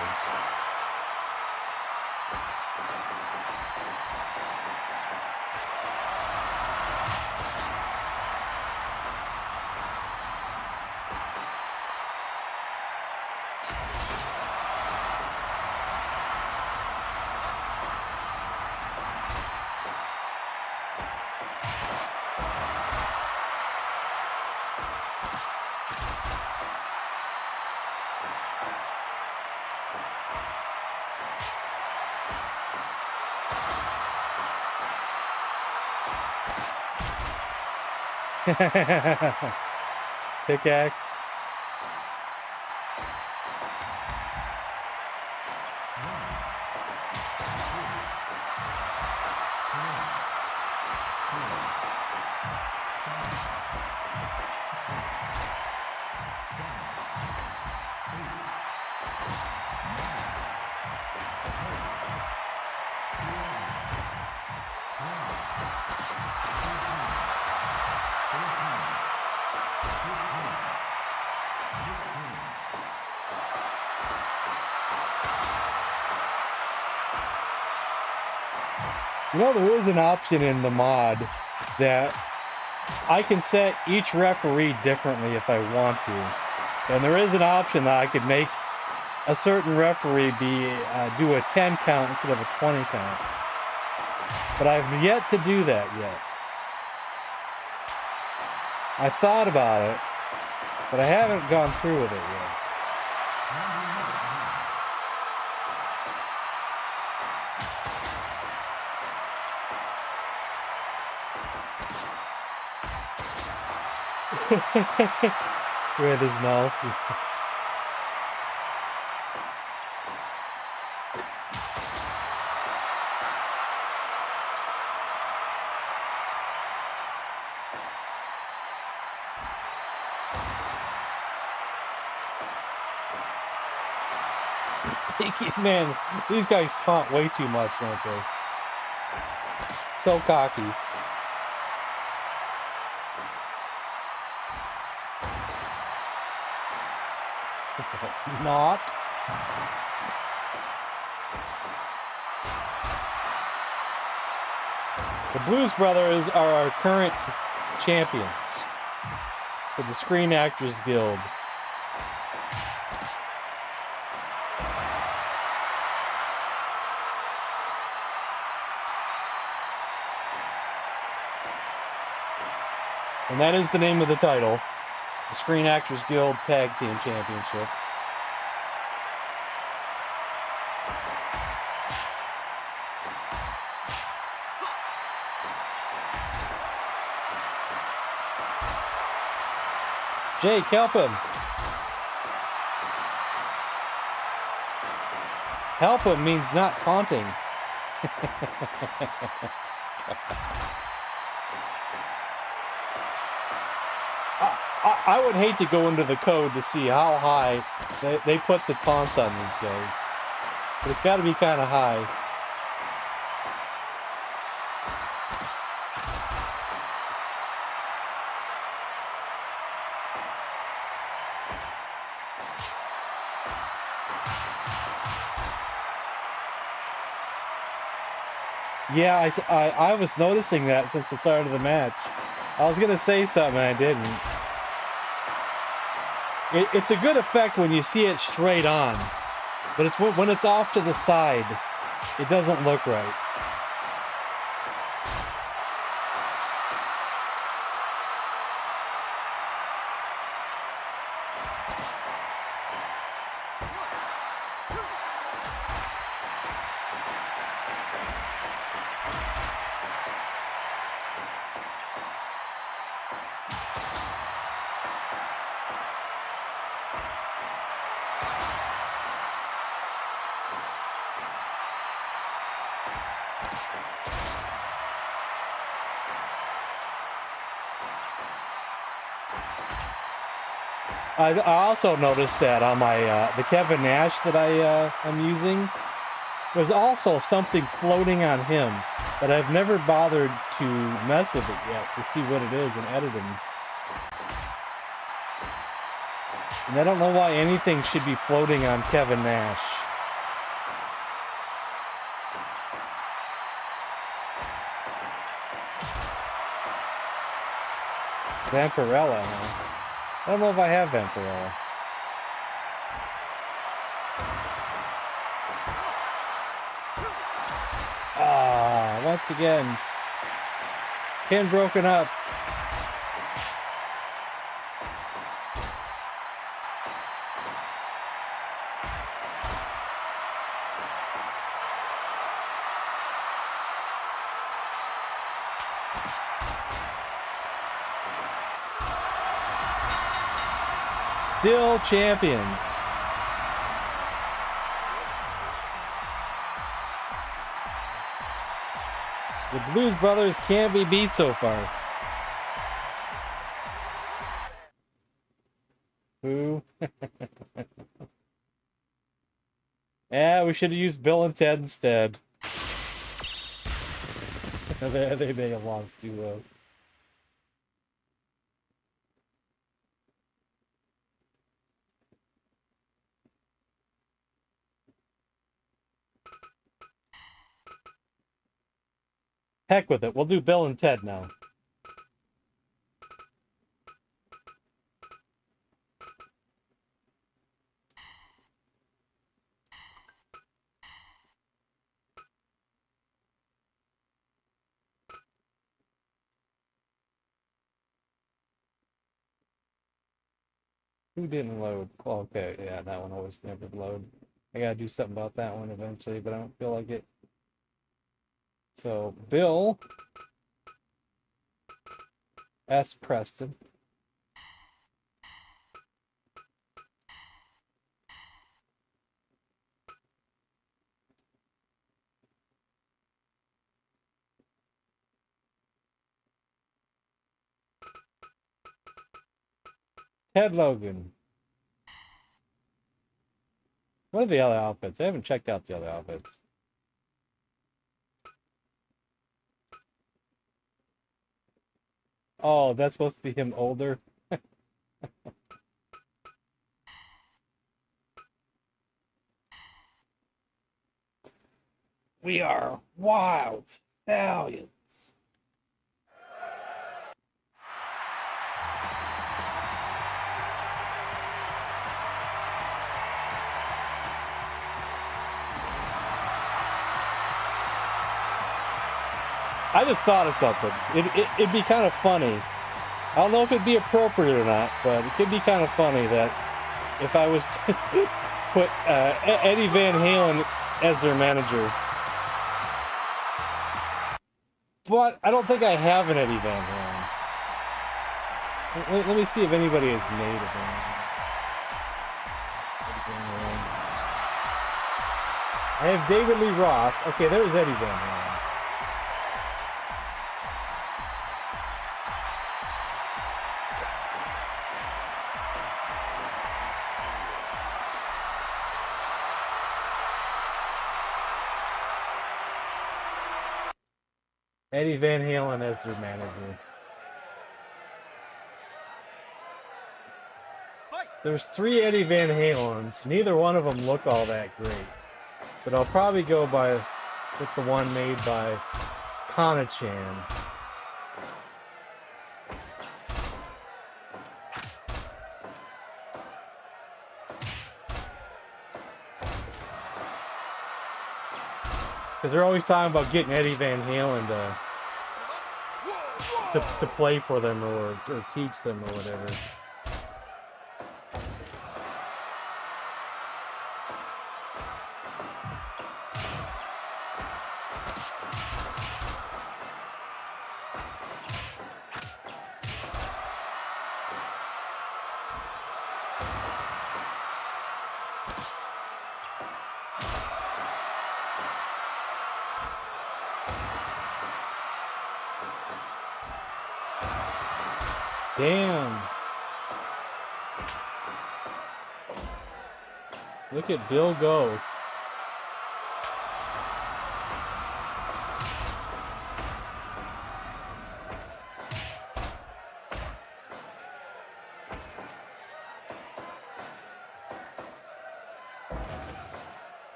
Pickaxe. You know, there is an option in the mod that I can set each referee differently if I want to. And there is an option that I could make a certain referee do a 10 count instead of a 20 count. But I've yet to do that yet. I've thought about it, but I haven't gone through with it yet. Read his mouth. Man, these guys taunt way too much, don't they? So cocky. Not. The Blues Brothers are our current champions for the Screen Actors Guild. And that is the name of the title, the Screen Actors Guild Tag Team Championship. Jake, help him. Help him means not taunting. I would hate to go into the code to see how high they put the taunts on these guys. But it's got to be kind of high. Yeah, I was noticing that since the start of the match. I was gonna say something and I didn't. It's a good effect when you see it straight on, but it's when it's off to the side, it doesn't look right. I also noticed that on my the Kevin Nash that I'm using, there's also something floating on him, but I've never bothered to mess with it yet to see what it is and edit him. And I don't know why anything should be floating on Kevin Nash. Vampirella, huh? I don't know if I have Vampirella. Ah, once again. Pin broken up. Still champions. The Blues Brothers can't be beat so far. Who? Yeah, we should have used Bill and Ted instead. they may have lost 2-0. Heck with it. We'll do Bill and Ted now. Who didn't load? Oh, okay, yeah, that one always never load. I gotta do something about that one eventually, but I don't feel like it. So, Bill S. Preston. Ted Logan. What are the other outfits? I haven't checked out the other outfits. Oh, that's supposed to be him older? We are wild stallions. I just thought of something. It'd be kind of funny. I don't know if it'd be appropriate or not, but it could be kind of funny that if I was to put Eddie Van Halen as their manager. But I don't think I have an Eddie Van Halen. Let me see if anybody has made it. I have David Lee Roth. Okay, there's Eddie Van Halen. Eddie Van Halen as their manager. Fight! There's 3 Eddie Van Halens. Neither one of them look all that great. But I'll probably go by It's the one made by Kana-chan. Because they're always talking about getting Eddie Van Halen to play for them or teach them or whatever. Damn. Look at Bill go.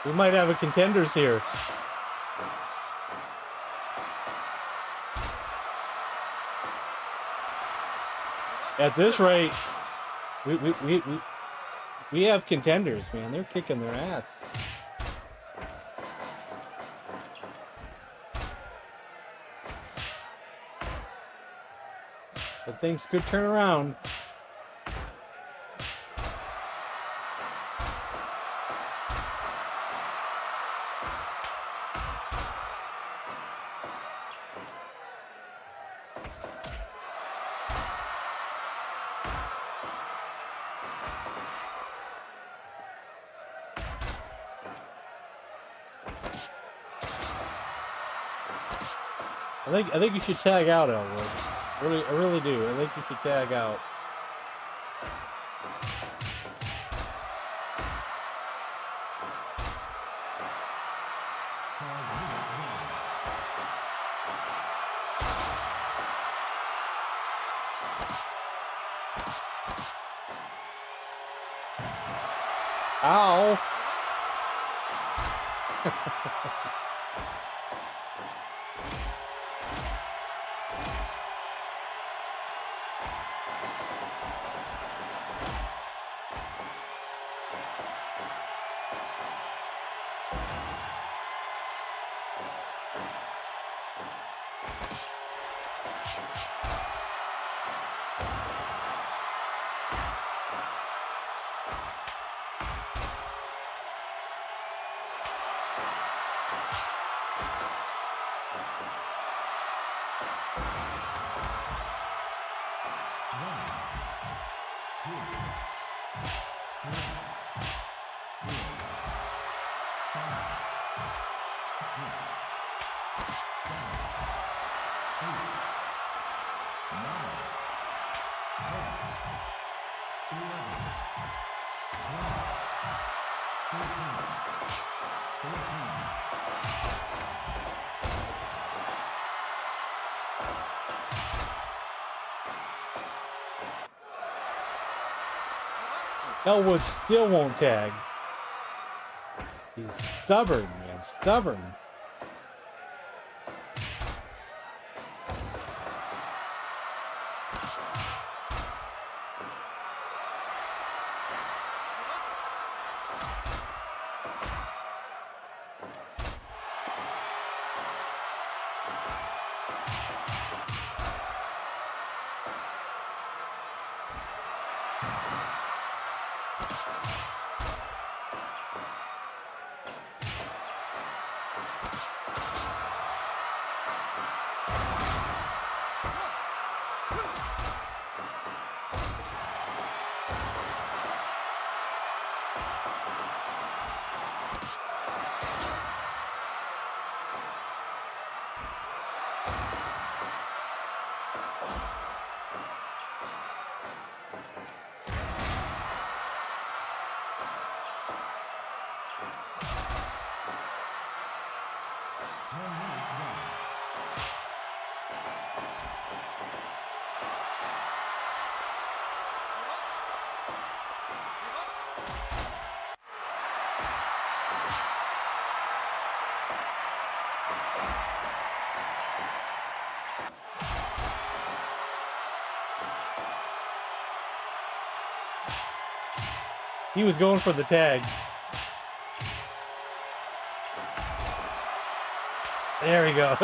We might have a contenders here. At this rate, we have contenders, man. They're kicking their ass. But things could turn around. I think you should tag out, Elwood. I really do. I think you should tag out. Ow! Elwood still won't tag. He's stubborn, man. Stubborn. He was going for the tag. There we go.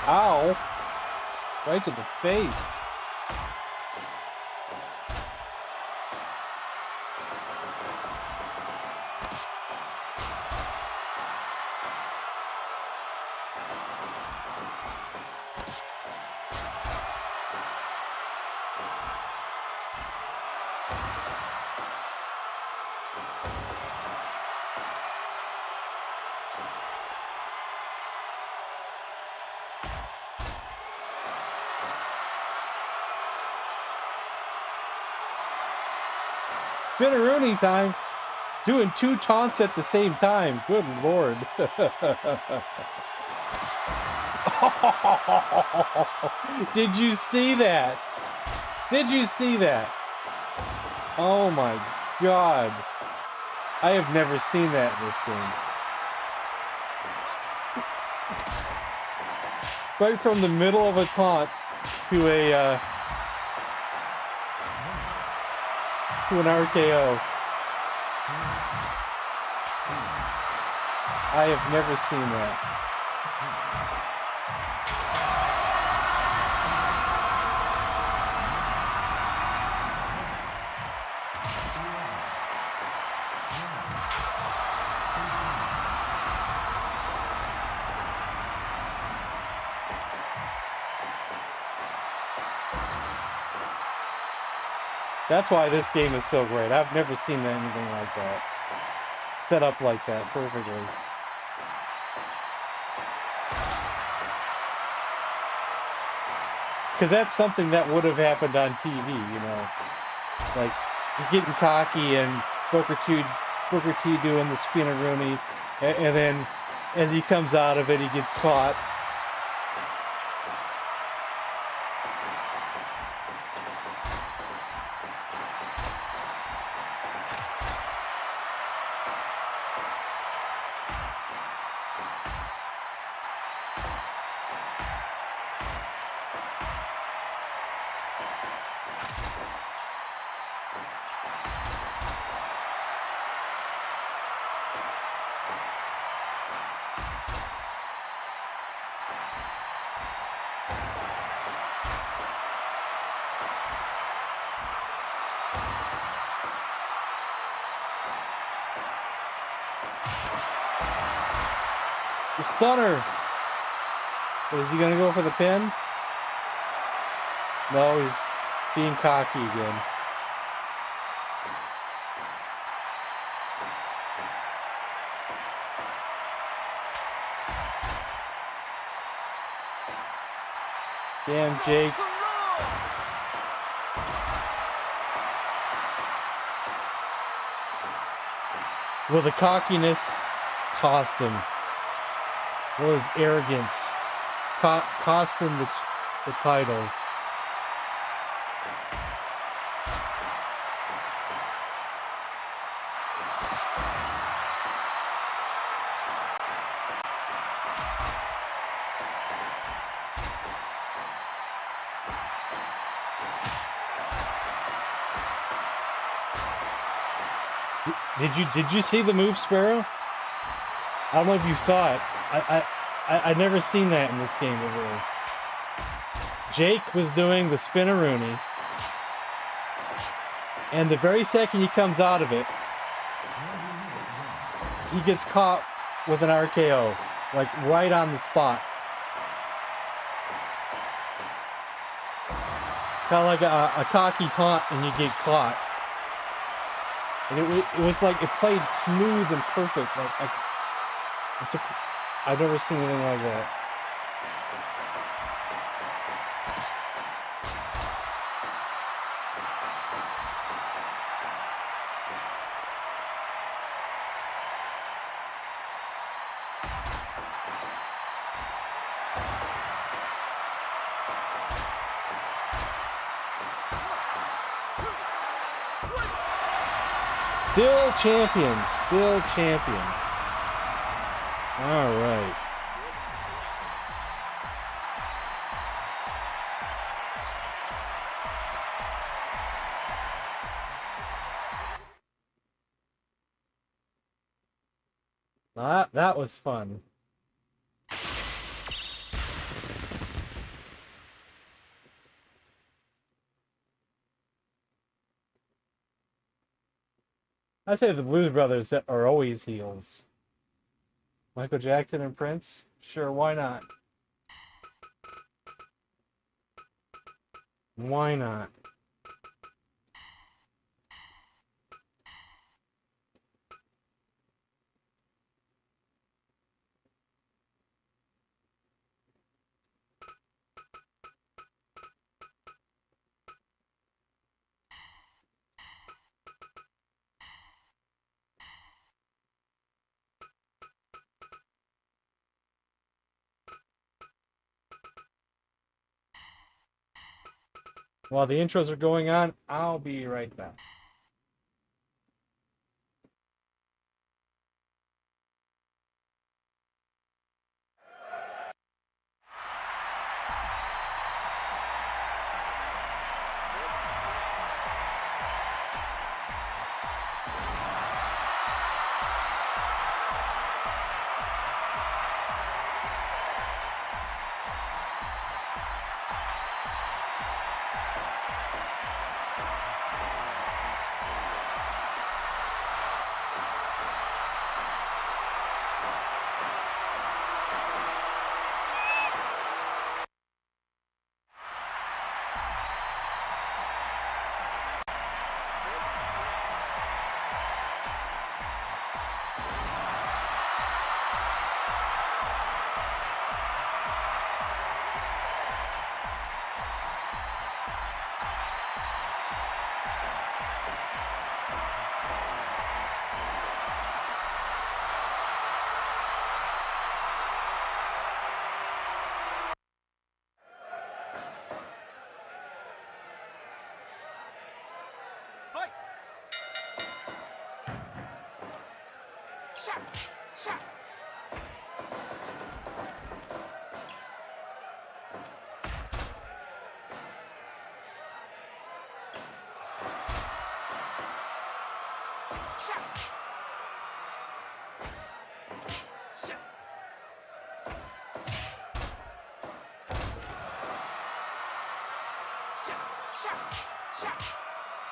Ow! Right to the face. Spinneroonie time. Doing 2 taunts at the same time. Good lord. Did you see that? Did you see that? Oh my god. I have never seen that in this game. Right from the middle of a taunt to an RKO. I have never seen that. That's why this game is so great. I've never seen anything like that. Set up like that perfectly. Because that's something that would have happened on TV, you know. Like, you're getting cocky and Booker T doing the spinneroonie, and then as he comes out of it, he gets caught. The stunner. Is he gonna go for the pin? No, he's being cocky again. Damn, Jake. Will the cockiness cost him? Will his arrogance cost him the titles? Did you see the move, Sparrow? I don't know if you saw it. I never seen that in this game before. Jake was doing the spinneroonie, and the very second he comes out of it, he gets caught with an RKO, like right on the spot. Kind of like a cocky taunt, and you get caught. And it was like, it played smooth and perfect. Like, I've never seen anything like that. Still champions. Still champions. All right. That was fun. I say the Blues Brothers are always heels. Michael Jackson and Prince? Sure, why not? Why not? While the intros are going on, I'll be right back. Fight! Shot! Shot! Shot! Shot! Shot! Shot! Shot!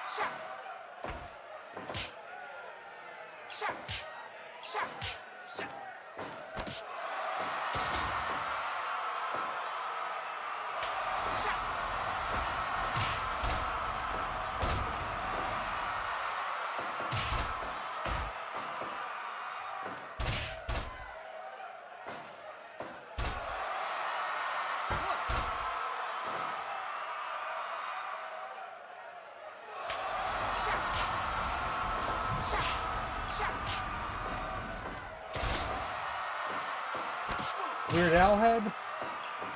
Shot! Shot! Shot! Shot! Shot! Weird Al head?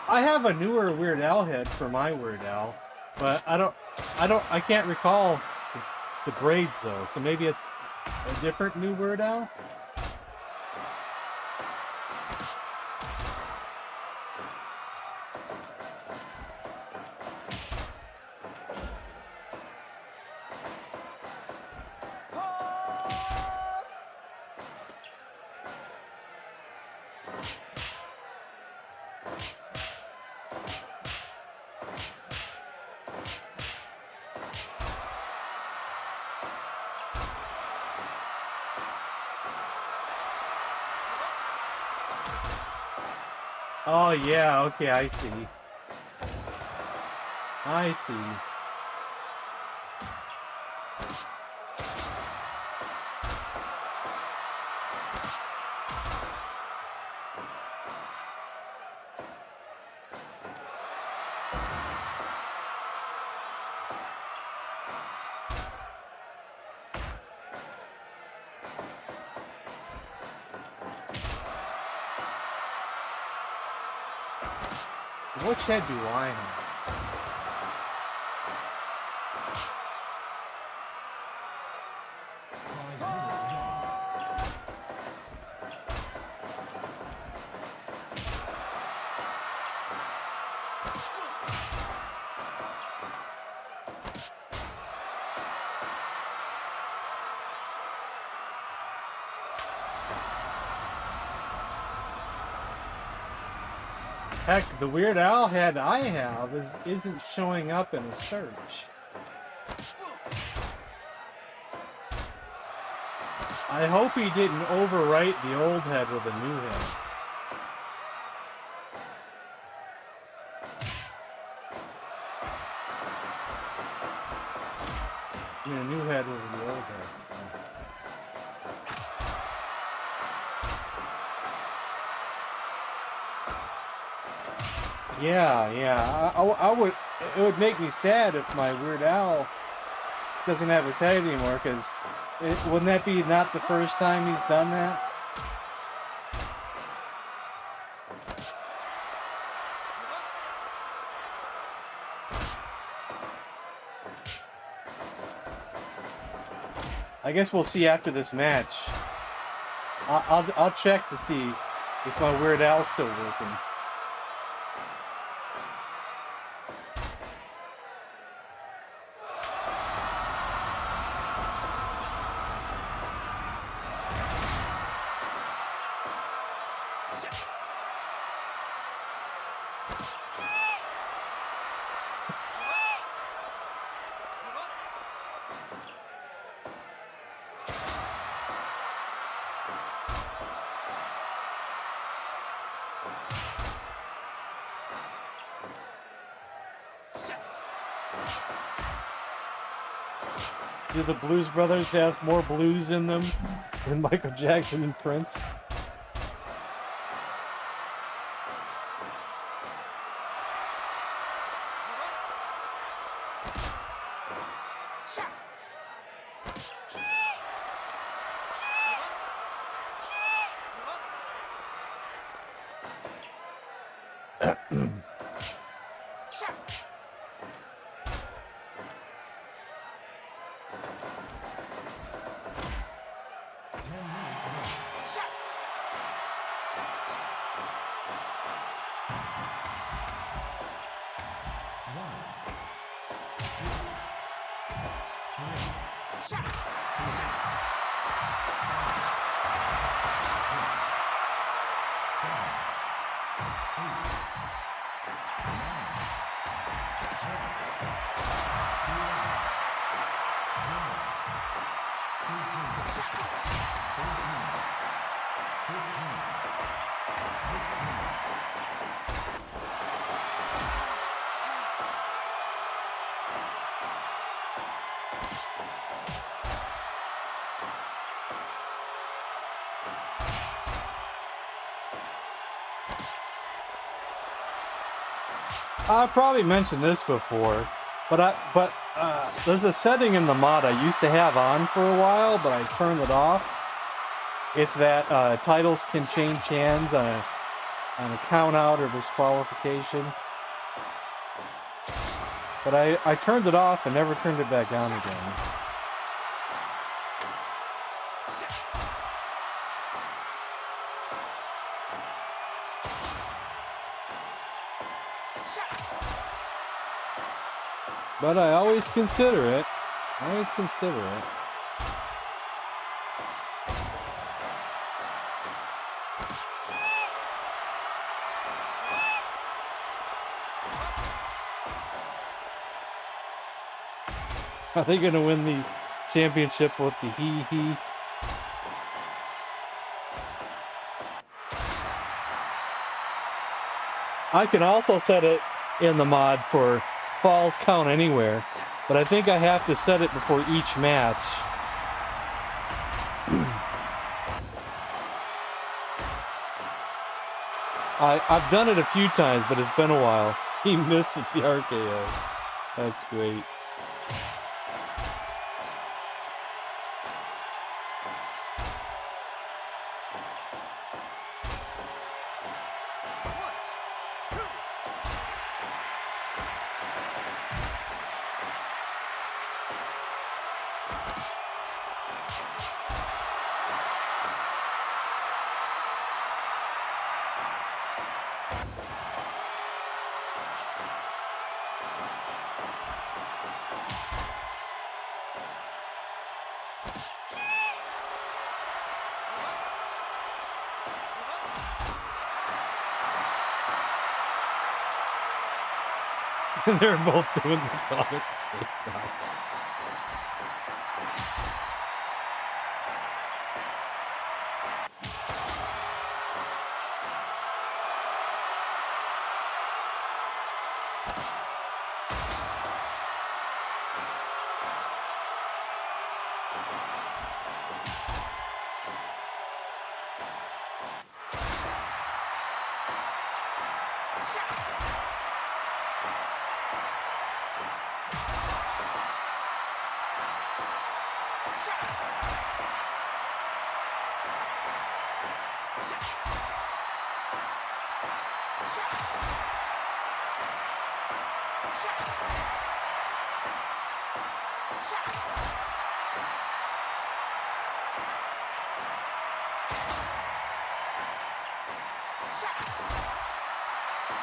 I have a newer Weird Al head for my Weird Al, but I can't recall the grades though, so maybe it's a different new Weird Al? Oh yeah, okay, I see. I see. Which head do I have? Heck, the Weird Al head I have isn't showing up in a search. I hope he didn't overwrite the old head with a new head. I mean, a new head with the old head. Yeah. I would. It would make me sad if my Weird Al doesn't have his head anymore, because wouldn't that be not the first time he's done that? I guess we'll see after this match. I'll check to see if my Weird Al's still working. Do the Blues Brothers have more blues in them than Michael Jackson and Prince? I probably mentioned this before, but there's a setting in the mod I used to have on for a while, but I turned it off. It's that titles can change hands on a count out or disqualification. But I turned it off and never turned it back on again. But I always consider it. Always consider it. Are they going to win the championship with the he? I can also set it in the mod for falls count anywhere, but I think I have to set it before each match. I've done it a few times, but it's been a while. He missed with the RKO. That's great. They're both doing the product.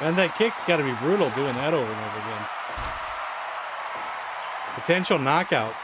And that kick's got to be brutal doing that over and over again. Potential knockout.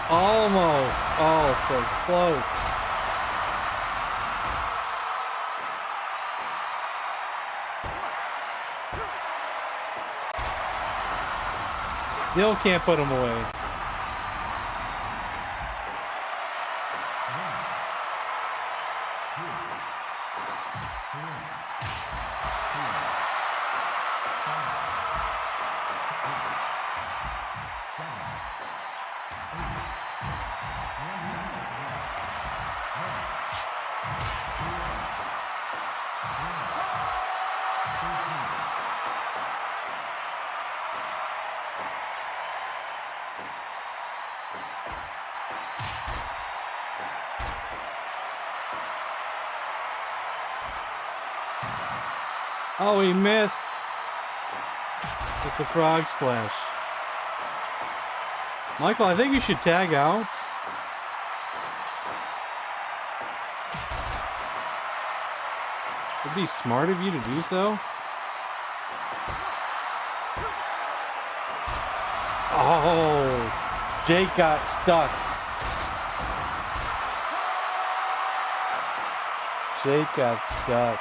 Almost. Oh, so close. Still can't put him away. Oh, he missed with the frog splash. Michael, I think you should tag out. It'd be smart of you to do so. Oh, Jake got stuck. Jake got stuck.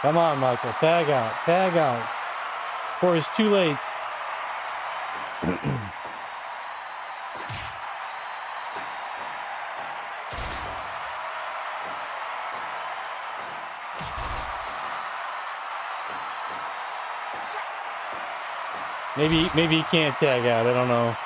Come on, Michael. Tag out. Tag out. Or it's too late. Maybe he can't tag out. I don't know.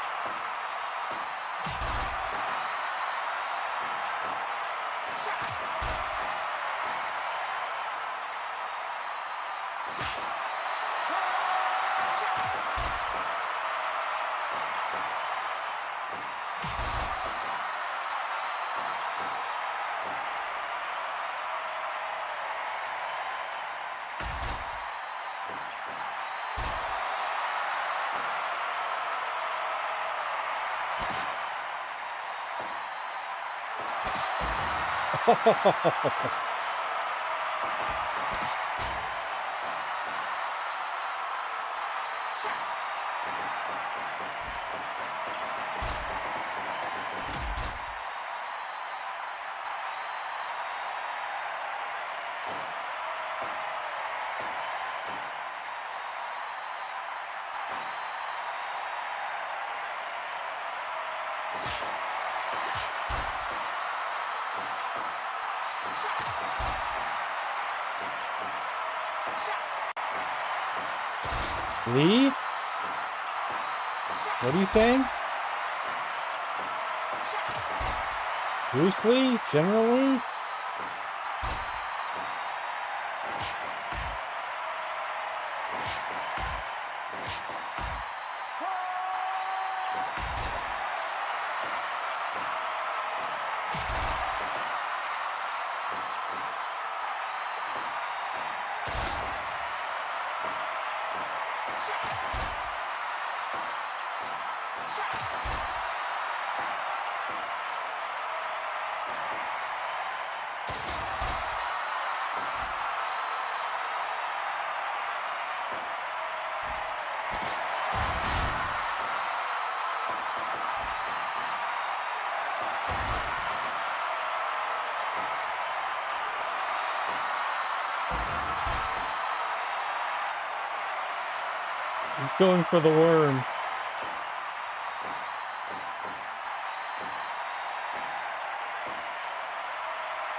Lee? What are you saying? Bruce Lee? General Lee? He's going for the worm.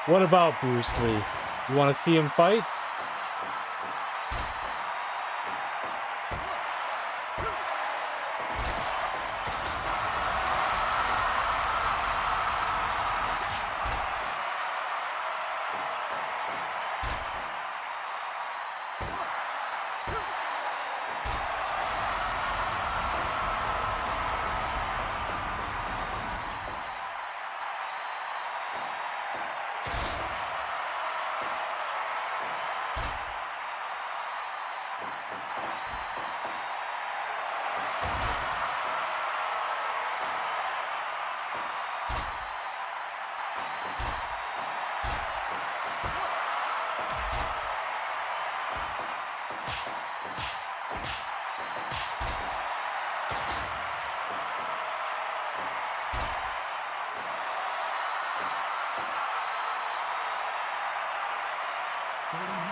What about Bruce Lee? You want to see him fight?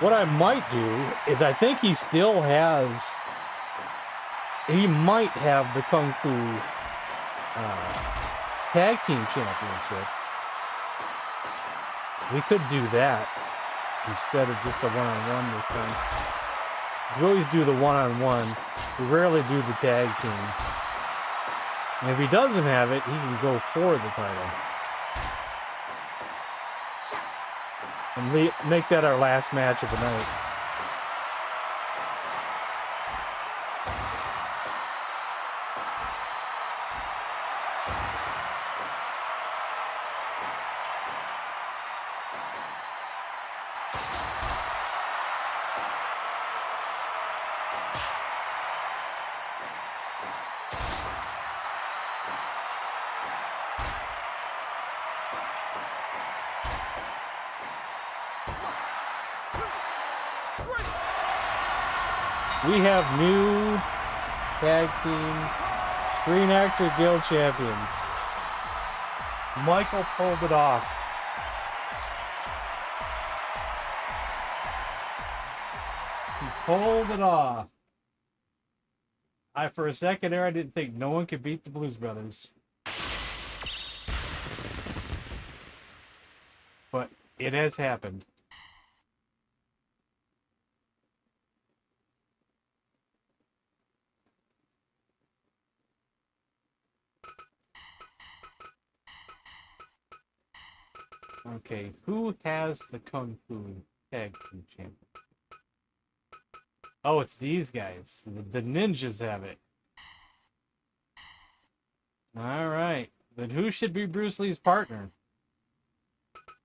What I might do is I think he still has... He might have the Kung Fu Tag Team Championship. We could do that instead of just a one-on-one this time. We always do the one-on-one. We rarely do the tag team. And if he doesn't have it, he can go for the title. And make that our last match of the night. We have new Tag Team Screen Actor Guild champions. Michael pulled it off. He pulled it off. For a second there, I didn't think no one could beat the Blues Brothers. But it has happened. Okay, who has the Kung Fu Tag Team Champion? Oh, it's these guys. The ninjas have it. Alright. Then who should be Bruce Lee's partner?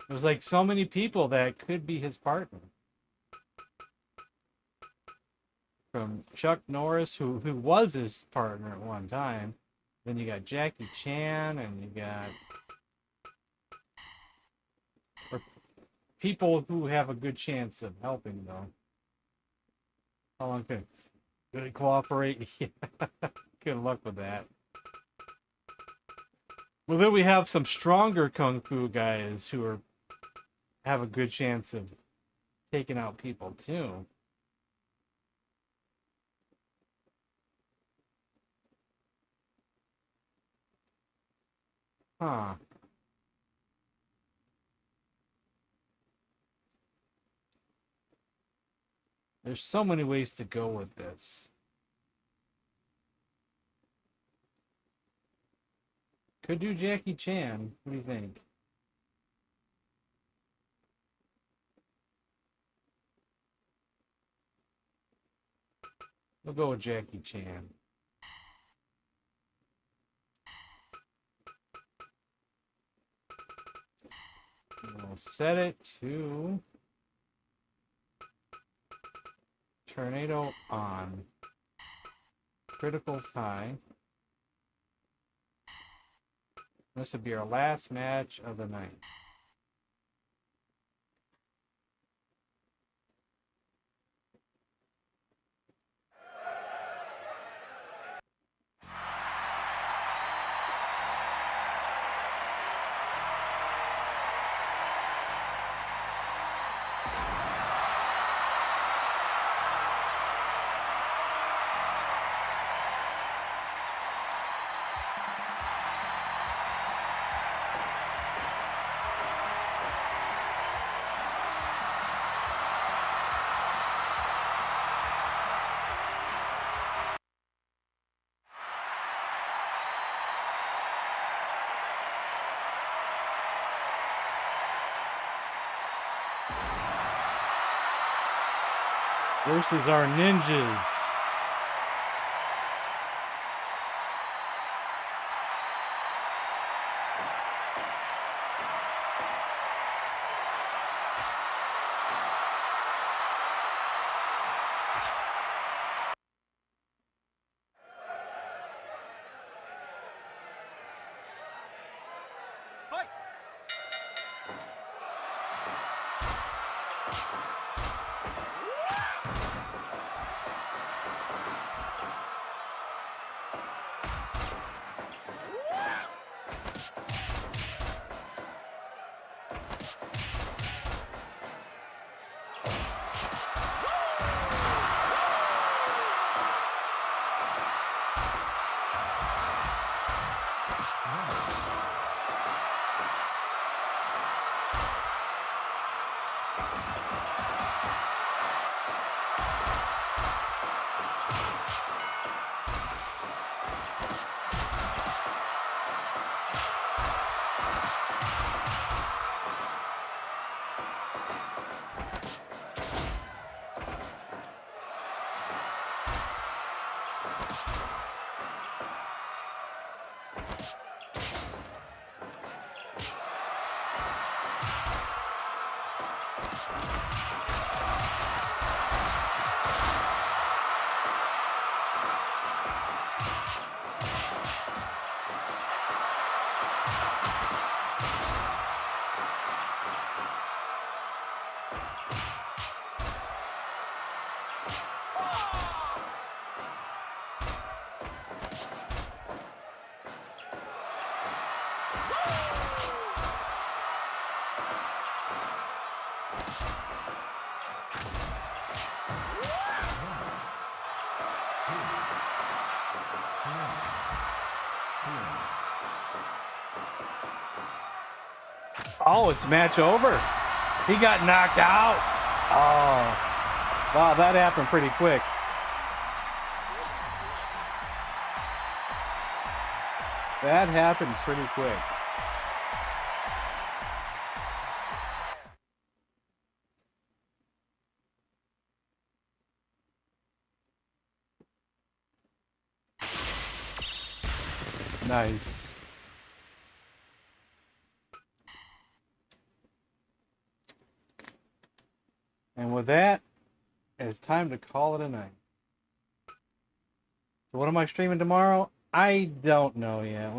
There's like so many people that could be his partner. From Chuck Norris, who was his partner at one time. Then you got Jackie Chan, and you got... people who have a good chance of helping, though. How long could they cooperate? Good luck with that. Well, then we have some stronger Kung Fu guys who have a good chance of taking out people, too. Huh. There's so many ways to go with this. Could do Jackie Chan. What do you think? We'll go with Jackie Chan. We'll set it to tornado on. Criticals high. This would be our last match of the night. Versus our ninjas. Fight! Oh, it's match over. He got knocked out. Oh, wow, that happened pretty quick. That happened pretty quick. Nice. And with that, it's time to call it a night. So what am I streaming tomorrow? I don't know yet.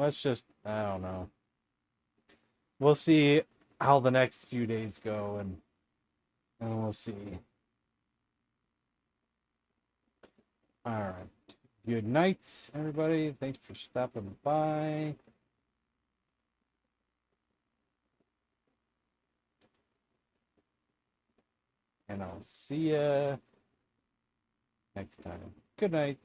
I don't know. We'll see how the next few days go, and we'll see. All right. Good night, everybody. Thanks for stopping by. And I'll see ya next time. Good night.